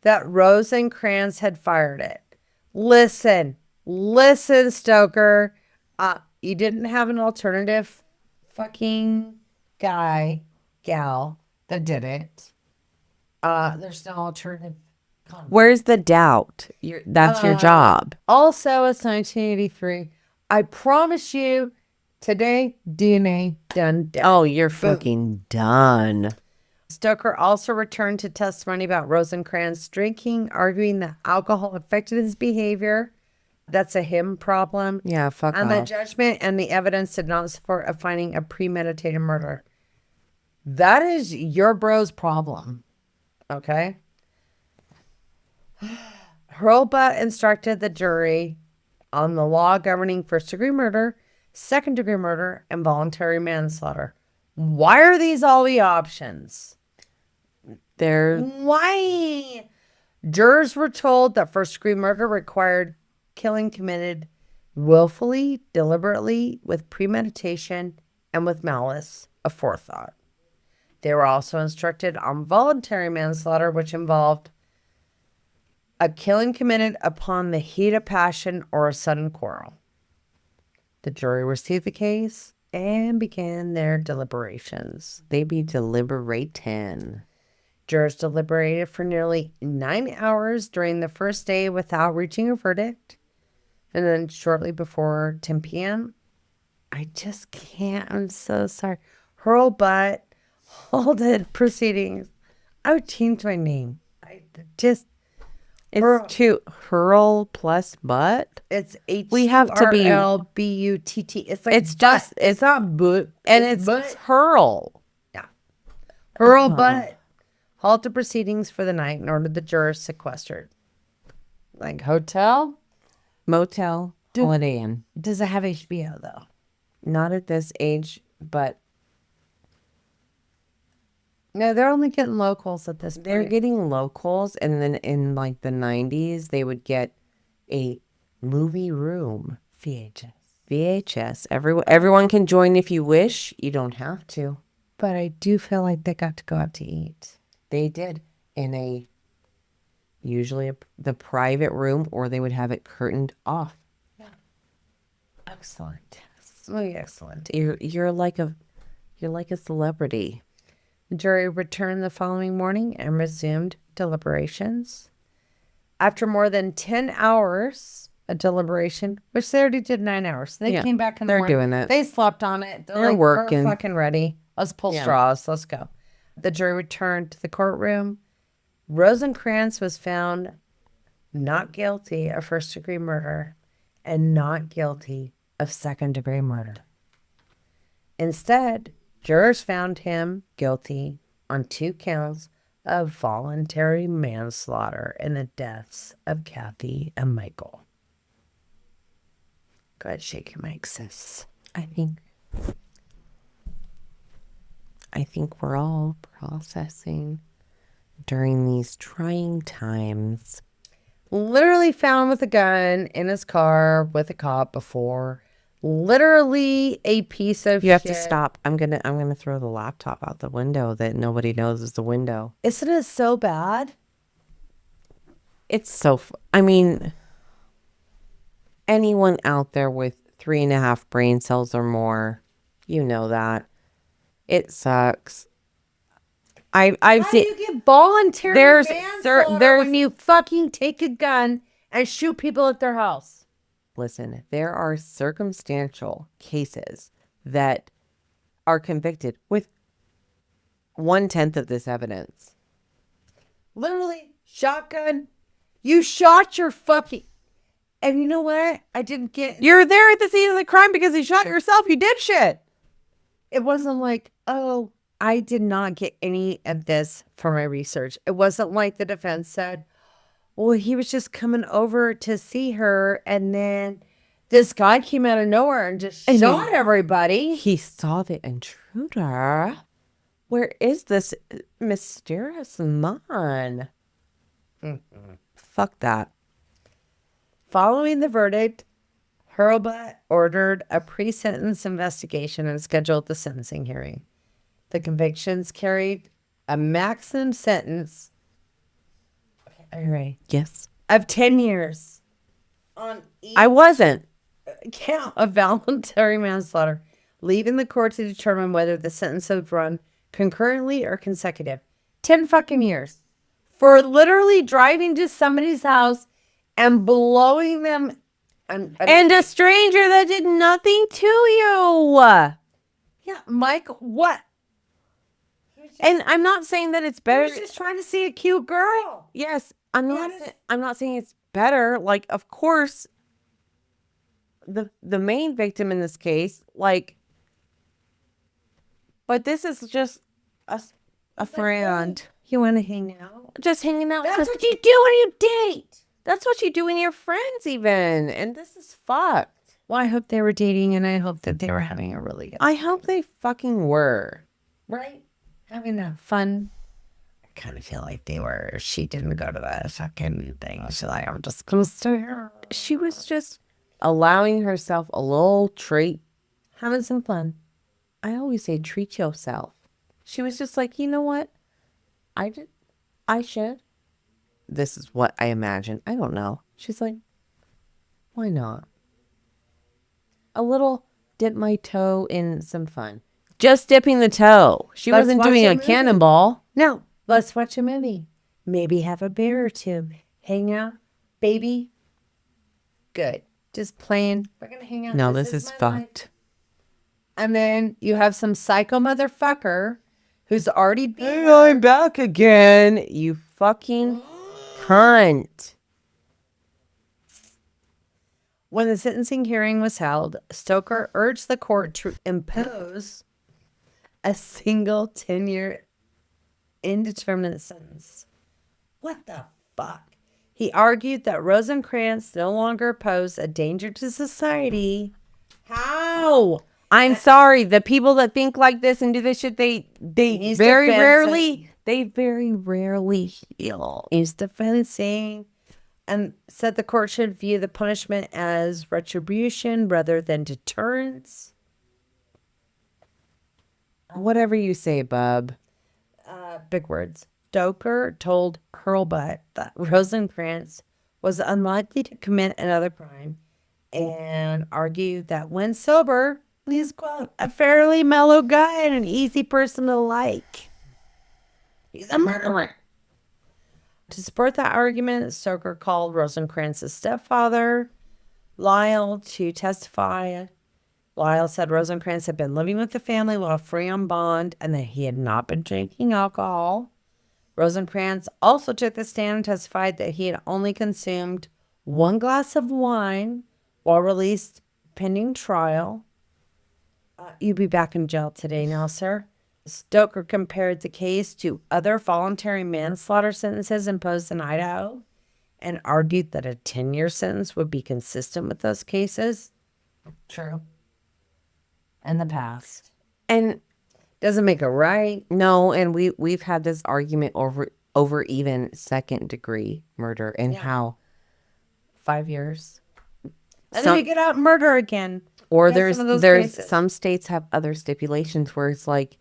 that Rosencrantz had fired it. Listen, Stoker. You didn't have an alternative fucking gal that did it. There's no alternative. Where's the doubt? That's your job. Also, it's 1983. I promise you, today, DNA done. Oh, you're fucking done. Stoker also returned to testimony about Rosencrantz drinking, arguing that alcohol affected his behavior. That's a him problem. Yeah, fuck and off. the judgment and the evidence did not support a finding of premeditated murder. That is your bro's problem. Okay? Hurlbut instructed the jury on the law governing first-degree murder, second-degree murder, and voluntary manslaughter. Why are these all the options? Why? Jurors were told that first-degree murder required killing committed willfully, deliberately, with premeditation, and with malice aforethought. They were also instructed on voluntary manslaughter, which involved a killing committed upon the heat of passion or a sudden quarrel. The jury received the case and began their deliberations. They be deliberating. Jurors deliberated for nearly 9 hours during the first day without reaching a verdict. And then shortly before 10 p.m., I just can't. I'm so sorry. Hurlbut halted proceedings. I would change my name. It's to hurl plus butt. It's We have to be HRLBUTT. It's like it's not but, and it's butt. hurl. Yeah. Hurlbut halted proceedings for the night and ordered the jurors sequestered. Like hotel? Motel, Holiday Inn. Does it have HBO though? Not at this age, but No, they're only getting locals at this point. they're getting locals. And then in like the 90s, they would get a movie room. VHS. Everyone can join if you wish. You don't have to. But I do feel like they got to go out to eat. They did in usually the private room, or they would have it curtained off. Excellent. Really excellent. You're like You're like a celebrity. The jury returned the following morning and resumed deliberations. After more than 10 hours of deliberation, which they already did 9 hours, they came back in the morning. They're doing it. They slept on it. They're like, working. We're fucking ready. Let's pull straws. Let's go. The jury returned to the courtroom. Rosencrantz was found not guilty of first-degree murder and not guilty of second-degree murder. Instead, jurors found him guilty on 2 counts of voluntary manslaughter in the deaths of Kathy and Michael. Go ahead, shake your mic, sis. I think we're all processing during these trying times. Literally found with a gun in his car with a cop before. Literally a piece of shit. You have to stop. I'm gonna throw the laptop out the window that nobody knows is the window. Isn't it so bad? It's so. I mean, anyone out there with 3.5 brain cells or more, you know that. It sucks. I've seen. How do you get voluntary manslaughter when you fucking take a gun and shoot people at their house? Listen, there are circumstantial cases that are convicted with 1/10 of this evidence. Literally, shotgun. You shot your fucking. And you know what? I didn't get. You're there at the scene of the crime because you shot yourself. You did shit. It wasn't like, oh, I did not get any of this for my research. It wasn't like the defense said, well, he was just coming over to see her, and then this guy came out of nowhere and just shot everybody. He saw the intruder. Where is this mysterious man? Fuck that. Following the verdict, Hurlbut ordered a pre-sentence investigation and scheduled the sentencing hearing. The convictions carried a maximum sentence. Are you ready? Yes. Of 10 years on each I wasn't. count of voluntary manslaughter, leaving the court to determine whether the sentence would run concurrently or consecutive. 10 fucking years for literally driving to somebody's house and blowing them. And a stranger that did nothing to you. Yeah, Mike, what? And I'm not saying that it's better. He was just trying to see a cute girl. Yes, I'm not saying it's better. Like, of course, the main victim in this case, like, but this is just a friend. You want to hang out? Just hanging out. That's what you do when you date. That's what you do when you're friends, even. And this is fucked. Well, I hope they were dating, and I hope that they were having a really good. I hope they fucking were. Right? Having a fun. I kind of feel like they were. She didn't go to that fucking thing. She's like, I'm just gonna stay here. She was just allowing herself a little treat. Having some fun. I always say treat yourself. She was just like, you know what? I should. This is what I imagine. I don't know. She's like, why not? A little dip my toe in some fun. Just dipping the toe. She wasn't doing a cannonball. No, let's watch a movie. Maybe have a beer or two. Hang out. Baby. Good. Just playing. We're going to hang out. No, this is fucked. Life. And then you have some psycho motherfucker who's already been. Hey, I'm back again. You fucking cunt. When the sentencing hearing was held, Stoker urged the court to impose a single 10-year indeterminate sentence. What the fuck? He argued that Rosencrantz no longer posed a danger to society. How? I'm sorry. The people that think like this and do this shit, they very rarely heal. He's defending and said the court should view the punishment as retribution rather than deterrence. Whatever you say, bub. Big words. Stoker told Hurlbut that Rosencrantz was unlikely to commit another crime and argued that when sober, He's, quote, a fairly mellow guy and an easy person to like. He's a murderer. To support that argument, Stoker called Rosencrantz's stepfather, Lyle, to testify. Lyle said Rosencrantz had been living with the family while free on bond and that he had not been drinking alcohol. Rosencrantz also took the stand and testified that he had only consumed 1 glass of wine while released pending trial. You'll be back in jail today now, sir. Stoker compared the case to other voluntary manslaughter sentences imposed in Idaho and argued that a 10-year sentence would be consistent with those cases. True. In the past. And doesn't make it right. No, and we've had this argument over even second degree murder and how 5 years. And then we get out murder again. Or there's some states have other stipulations where it's like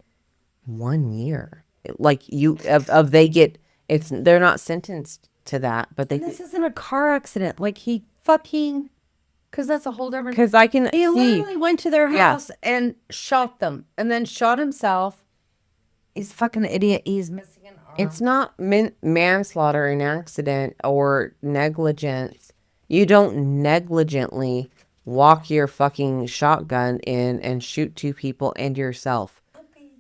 1 year. Like they're not sentenced to that, but this isn't a car accident. Like he fucking, because that's a whole different. Because I can he literally went to their house and shot them, and then shot himself. He's a fucking idiot. He's missing an arm. It's not manslaughter, an accident, or negligence. You don't negligently walk your fucking shotgun in and shoot 2 people and yourself.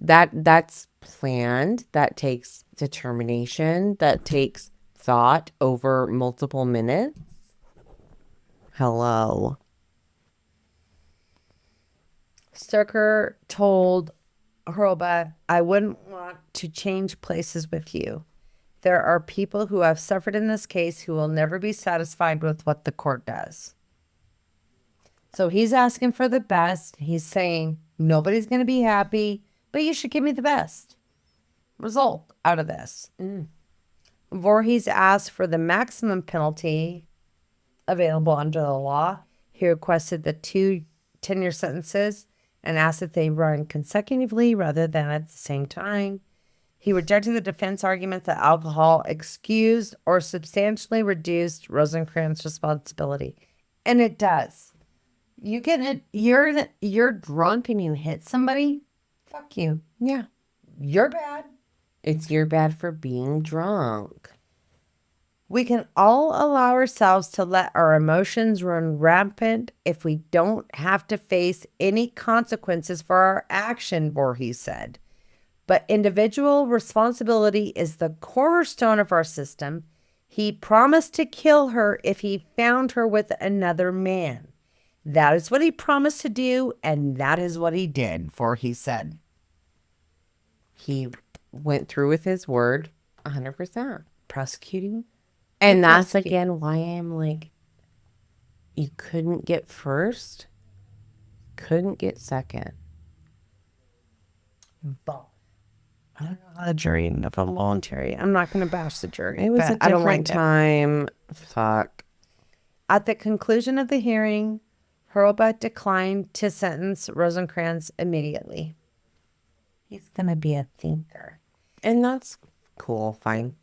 That's planned. That takes determination. That takes thought over multiple minutes. Hello. Stoker told Hurlbut, I wouldn't want to change places with you. There are people who have suffered in this case who will never be satisfied with what the court does. So he's asking for the best. He's saying nobody's going to be happy, but you should give me the best result out of this. Voorhees asked for the maximum penalty available under the law. He requested the 2 10-year sentences and asked that they run consecutively rather than at the same time. He rejected the defense argument that alcohol excused or substantially reduced Rosencrantz's responsibility. And it does. You get it. You're drunk and you hit somebody. Fuck you. Yeah. You're bad. It's your bad for being drunk. We can all allow ourselves to let our emotions run rampant if we don't have to face any consequences for our action, Voorhees said. But individual responsibility is the cornerstone of our system. He promised to kill her if he found her with another man. That is what he promised to do, and that is what he did, Voorhees said. He went through with his word 100%. Prosecuting. And that's, again, why I'm like, you couldn't get first, couldn't get second. But I don't know how the jury ended up voluntary. I'm not going to bash the jury. It was a different time. Fuck. At the conclusion of the hearing, Hurlbut declined to sentence Rosencrantz immediately. He's going to be a thinker. And that's cool, fine.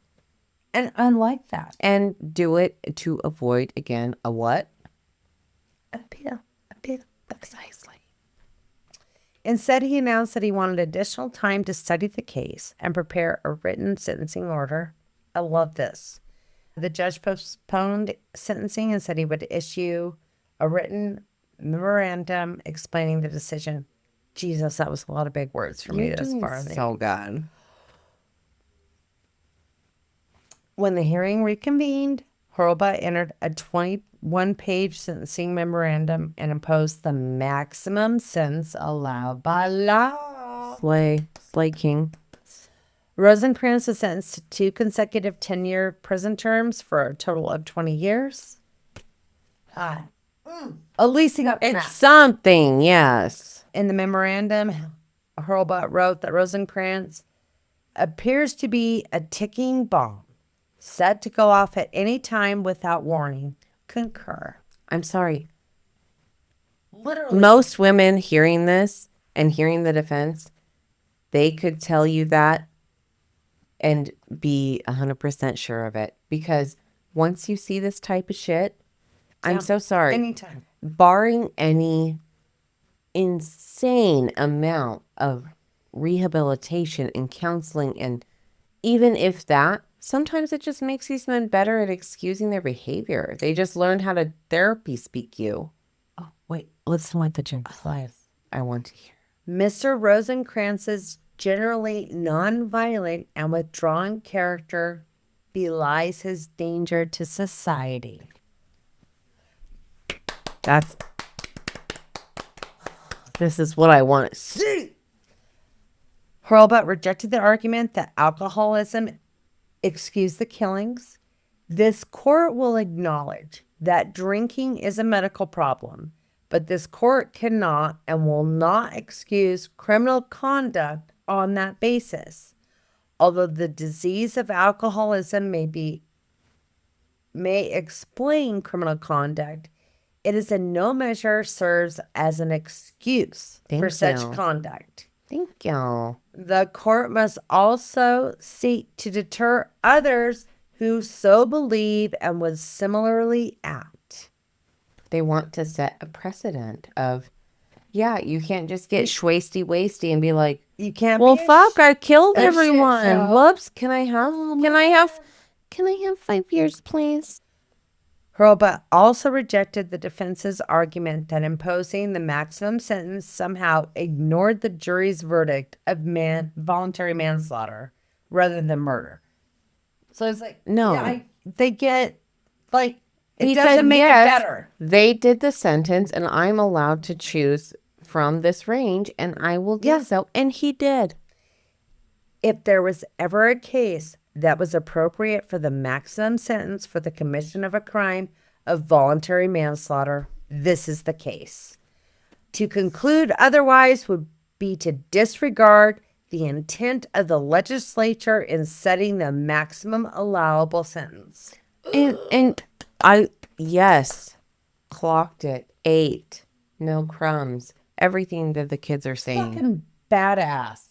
And unlike that. And do it to avoid, again, a what? Appeal, precisely. Instead, he announced that he wanted additional time to study the case and prepare a written sentencing order. I love this. The judge postponed sentencing and said he would issue a written memorandum explaining the decision. Jesus, that was a lot of big words for me this far. So good. When the hearing reconvened, Hurlbut entered a 21-page sentencing memorandum and imposed the maximum sentence allowed by law. Slay King. Rosencrantz was sentenced to 2 consecutive 10-year prison terms for a total of 20 years. At least he got It's something, yes. In the memorandum, Hurlbut wrote that Rosencrantz appears to be a ticking bomb, set to go off at any time without warning. Concur. I'm sorry. Literally. Most women hearing this and hearing the defense, they could tell you that and be 100% sure of it. Because once you see this type of shit, I'm so sorry. Anytime. Barring any insane amount of rehabilitation and counseling. And even if that, sometimes it just makes these men better at excusing their behavior. They just learned how to therapy speak you. Oh, wait. Listen what the judge says. I want to hear. Mr. Rosencrantz's generally nonviolent and withdrawn character belies his danger to society. This is what I want to see. Hurlbut rejected the argument that alcoholism excused the killings. This court will acknowledge that drinking is a medical problem, but this court cannot and will not excuse criminal conduct on that basis. Although the disease of alcoholism may explain criminal conduct, it is in no measure serves as an excuse for such conduct. Thank you. The court must also seek to deter others who so believe and would similarly act. They want to set a precedent of, yeah, you can't just get shwasty-wasty and be like, You can't. well, be a fuck, I killed a shit everyone. show. Whoops. Can I have 5 years, please? Hurlbut also rejected the defense's argument that imposing the maximum sentence somehow ignored the jury's verdict of voluntary manslaughter rather than murder. So it's like, No. yeah, they get, like, it He doesn't said, make yes, it better. They did the sentence, and I'm allowed to choose from this range, and I will do so. And he did. If there was ever a case that was appropriate for the maximum sentence for the commission of a crime of voluntary manslaughter, this is the case. To conclude otherwise would be to disregard the intent of the legislature in setting the maximum allowable sentence. And I, yes, clocked it. 8. No crumbs. Everything that the kids are saying. Fucking badass.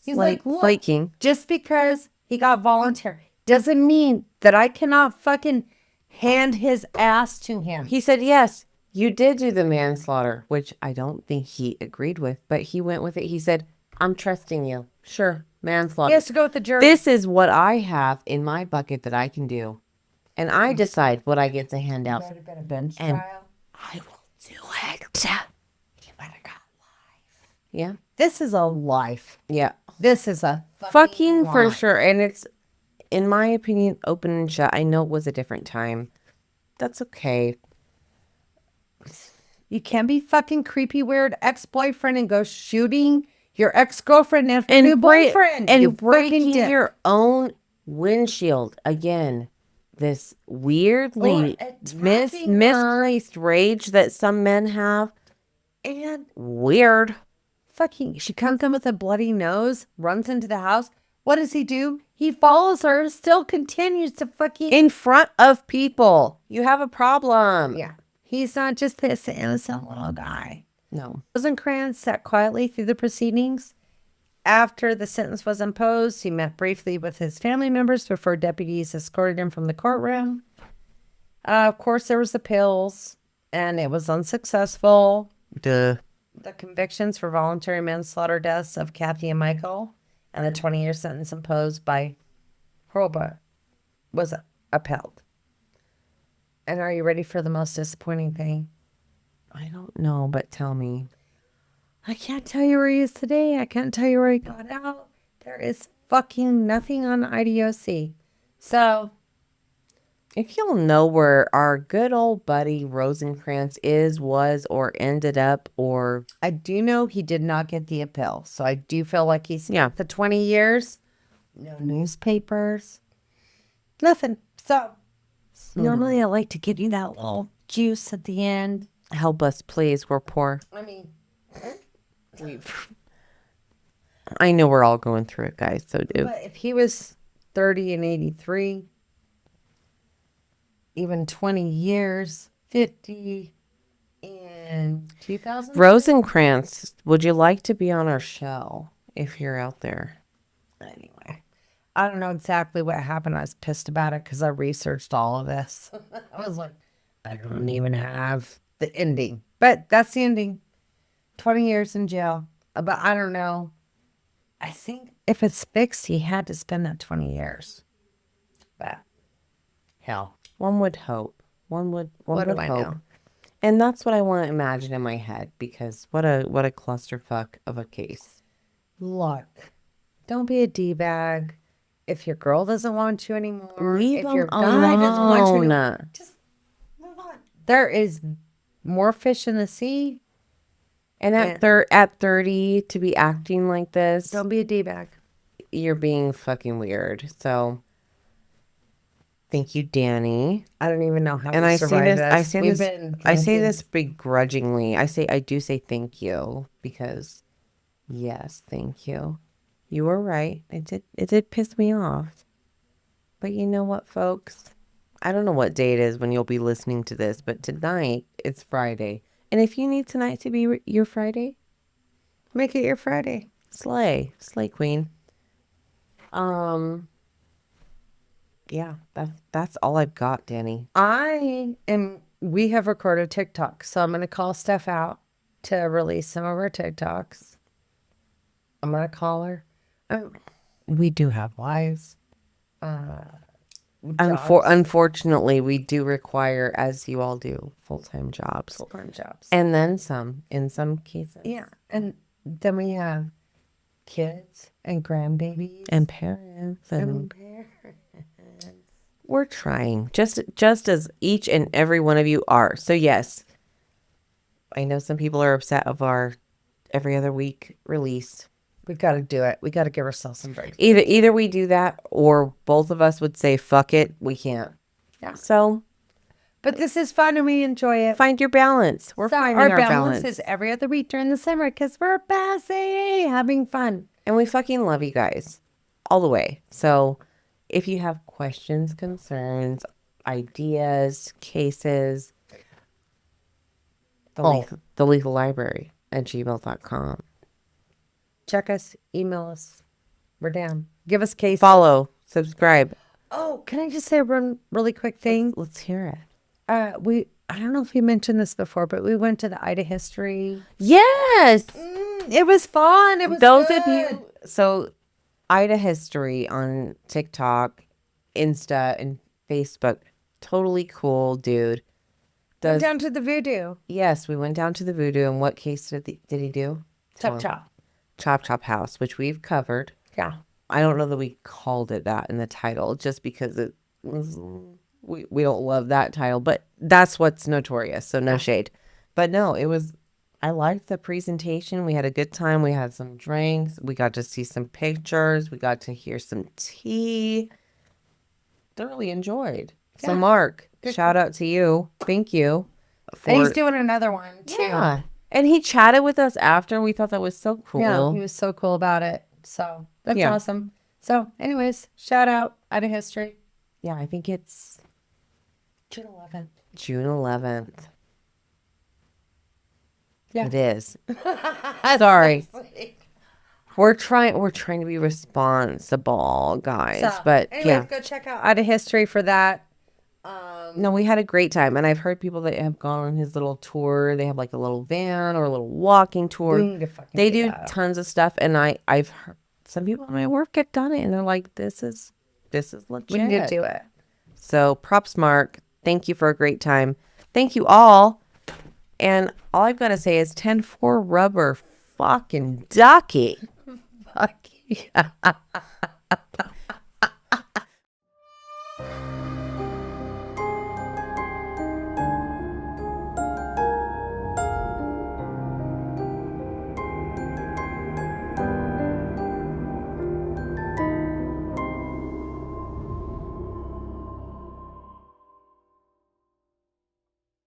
He's like, look, flaking. just because he got voluntary doesn't mean that I cannot fucking hand his ass to him. He said, yes, you did do the manslaughter, which I don't think he agreed with, but he went with it. He said, I'm trusting you. Sure, manslaughter. He has to go with the jury. This is what I have in my bucket that I can do. And I decide what I get to hand out. Better been a bench And trial. I will do it. You better got life. Yeah. This is a life. Yeah. This is a Fucking for life. sure. And it's, in my opinion, open and shut. I know it was a different time. That's okay. You can't be fucking creepy, weird ex-boyfriend and go shooting your ex-girlfriend and new boyfriend. You And breaking fucking dick. your own windshield. Again, this weirdly misplaced rage that some men have. And Weird. fucking, she comes in with a bloody nose, runs into the house. What does he do? He follows her, still continues to fucking... In front of people. You have a problem. Yeah. He's not just this innocent little guy. No. Rosencrantz sat quietly through the proceedings. After the sentence was imposed, he met briefly with his family members before deputies escorted him from the courtroom. Of course, there was the pills, and it was unsuccessful. Duh. The convictions for voluntary manslaughter deaths of Kathy and Michael and the 20-year sentence imposed by Hurlbut was upheld. And are you ready for the most disappointing thing? I don't know, but tell me. I can't tell you where he is today. I can't tell you where he got out. There is fucking nothing on IDOC. So, If you'll know where our good old buddy Rosencrantz is, was, or ended up, or... I do know he did not get the appeal. So I do feel like he's Yeah. the 20 years. No newspapers. Nothing. So, normally I like to give you that little juice at the end. Help us, please. We're poor. I mean, I know we're all going through it, guys. So do. but if he was 30 and 83, even 20 years, 50 in 2000. Rosencrantz, would you like to be on our show if you're out there? Anyway, I don't know exactly what happened. I was pissed about it because I researched all of this. I was like, I don't even have the ending. But that's the ending. 20 years in jail. But I don't know. I think if it's fixed, he had to spend that 20 years. But hell, One would hope. One would what do I hope. know? And that's what I want to imagine in my head, because what a clusterfuck of a case. Look, don't be a D-bag. If your girl doesn't want you anymore, Leave if your them guy doesn't want you anymore, alone. just move on. There is more fish in the sea. And at 30 to be acting like this, Don't be a D-bag. you're being fucking weird. So thank you, Dani. I don't even know how And we I say survived this, this. I say this begrudgingly. I do say thank you, because yes, thank you. You were right. It did piss me off. But you know what, folks? I don't know what day it is when you'll be listening to this, but tonight it's Friday. And if you need tonight to be your Friday, Make it your Friday. slay queen. Yeah, that's all I've got, Dani. We have recorded TikTok, so I'm going to call Steph out to release some of our TikToks. I'm going to call her. We do have lives. Unfortunately, we do require, as you all do, full-time jobs. Full-time jobs. And then some, in some cases. Yeah. And then we have kids and grandbabies. And parents. And parents. we're trying, just as each and every one of you are. So yes, I know some people are upset of our every other week release. We've got to do it. We got to give ourselves some breaks. Either we do that, or both of us would say, fuck it, we can't. Yeah. So, but this is fun and we enjoy it. find your balance. We're finding our balance. Is every other week during the summer because we're busy having fun. And we fucking love you guys all the way. So if you have questions, concerns, ideas, cases, the Lethal Library at gmail.com. Check us, email us. We're down. Give us cases. Follow, subscribe. Oh, can I just say one really quick thing? Let's hear it. I don't know if you mentioned this before, but we went to the Idaho history. Yes. It was fun. It was Those good. of you. So Idaho history on TikTok, Insta, and Facebook. Totally cool, dude. Went down to the Voodoo. Yes, we went down to the Voodoo. And what case did he do? Chop Chop House, which we've covered. Yeah. I don't know that we called it that in the title, just because it was, we don't love that title, but that's what's notorious. So no shade. But no, I liked the presentation. We had a good time. We had some drinks. We got to see some pictures. We got to hear some tea. Thoroughly enjoyed. So Mark, shout out to you. Thank you. And he's doing another one too. Yeah. And he chatted with us after. We thought that was so cool. Yeah, he was so cool about it. So that's awesome. So anyways, shout out Idaho history. Yeah, I think it's June 11th. June 11th. Yeah. It is. Sorry. We're trying to be responsible, guys. So, but anyways, go check out Idaho history for that. No, we had a great time, and I've heard people that have gone on his little tour. They have like a little van or a little walking tour. They do tons of stuff, and I've heard some people in my work have done it, and they're like, "This is legit." We need to do it. So props, Mark. Thank you for a great time. Thank you all. And all I've got to say is 10-4 rubber fucking ducky. Fuck yeah.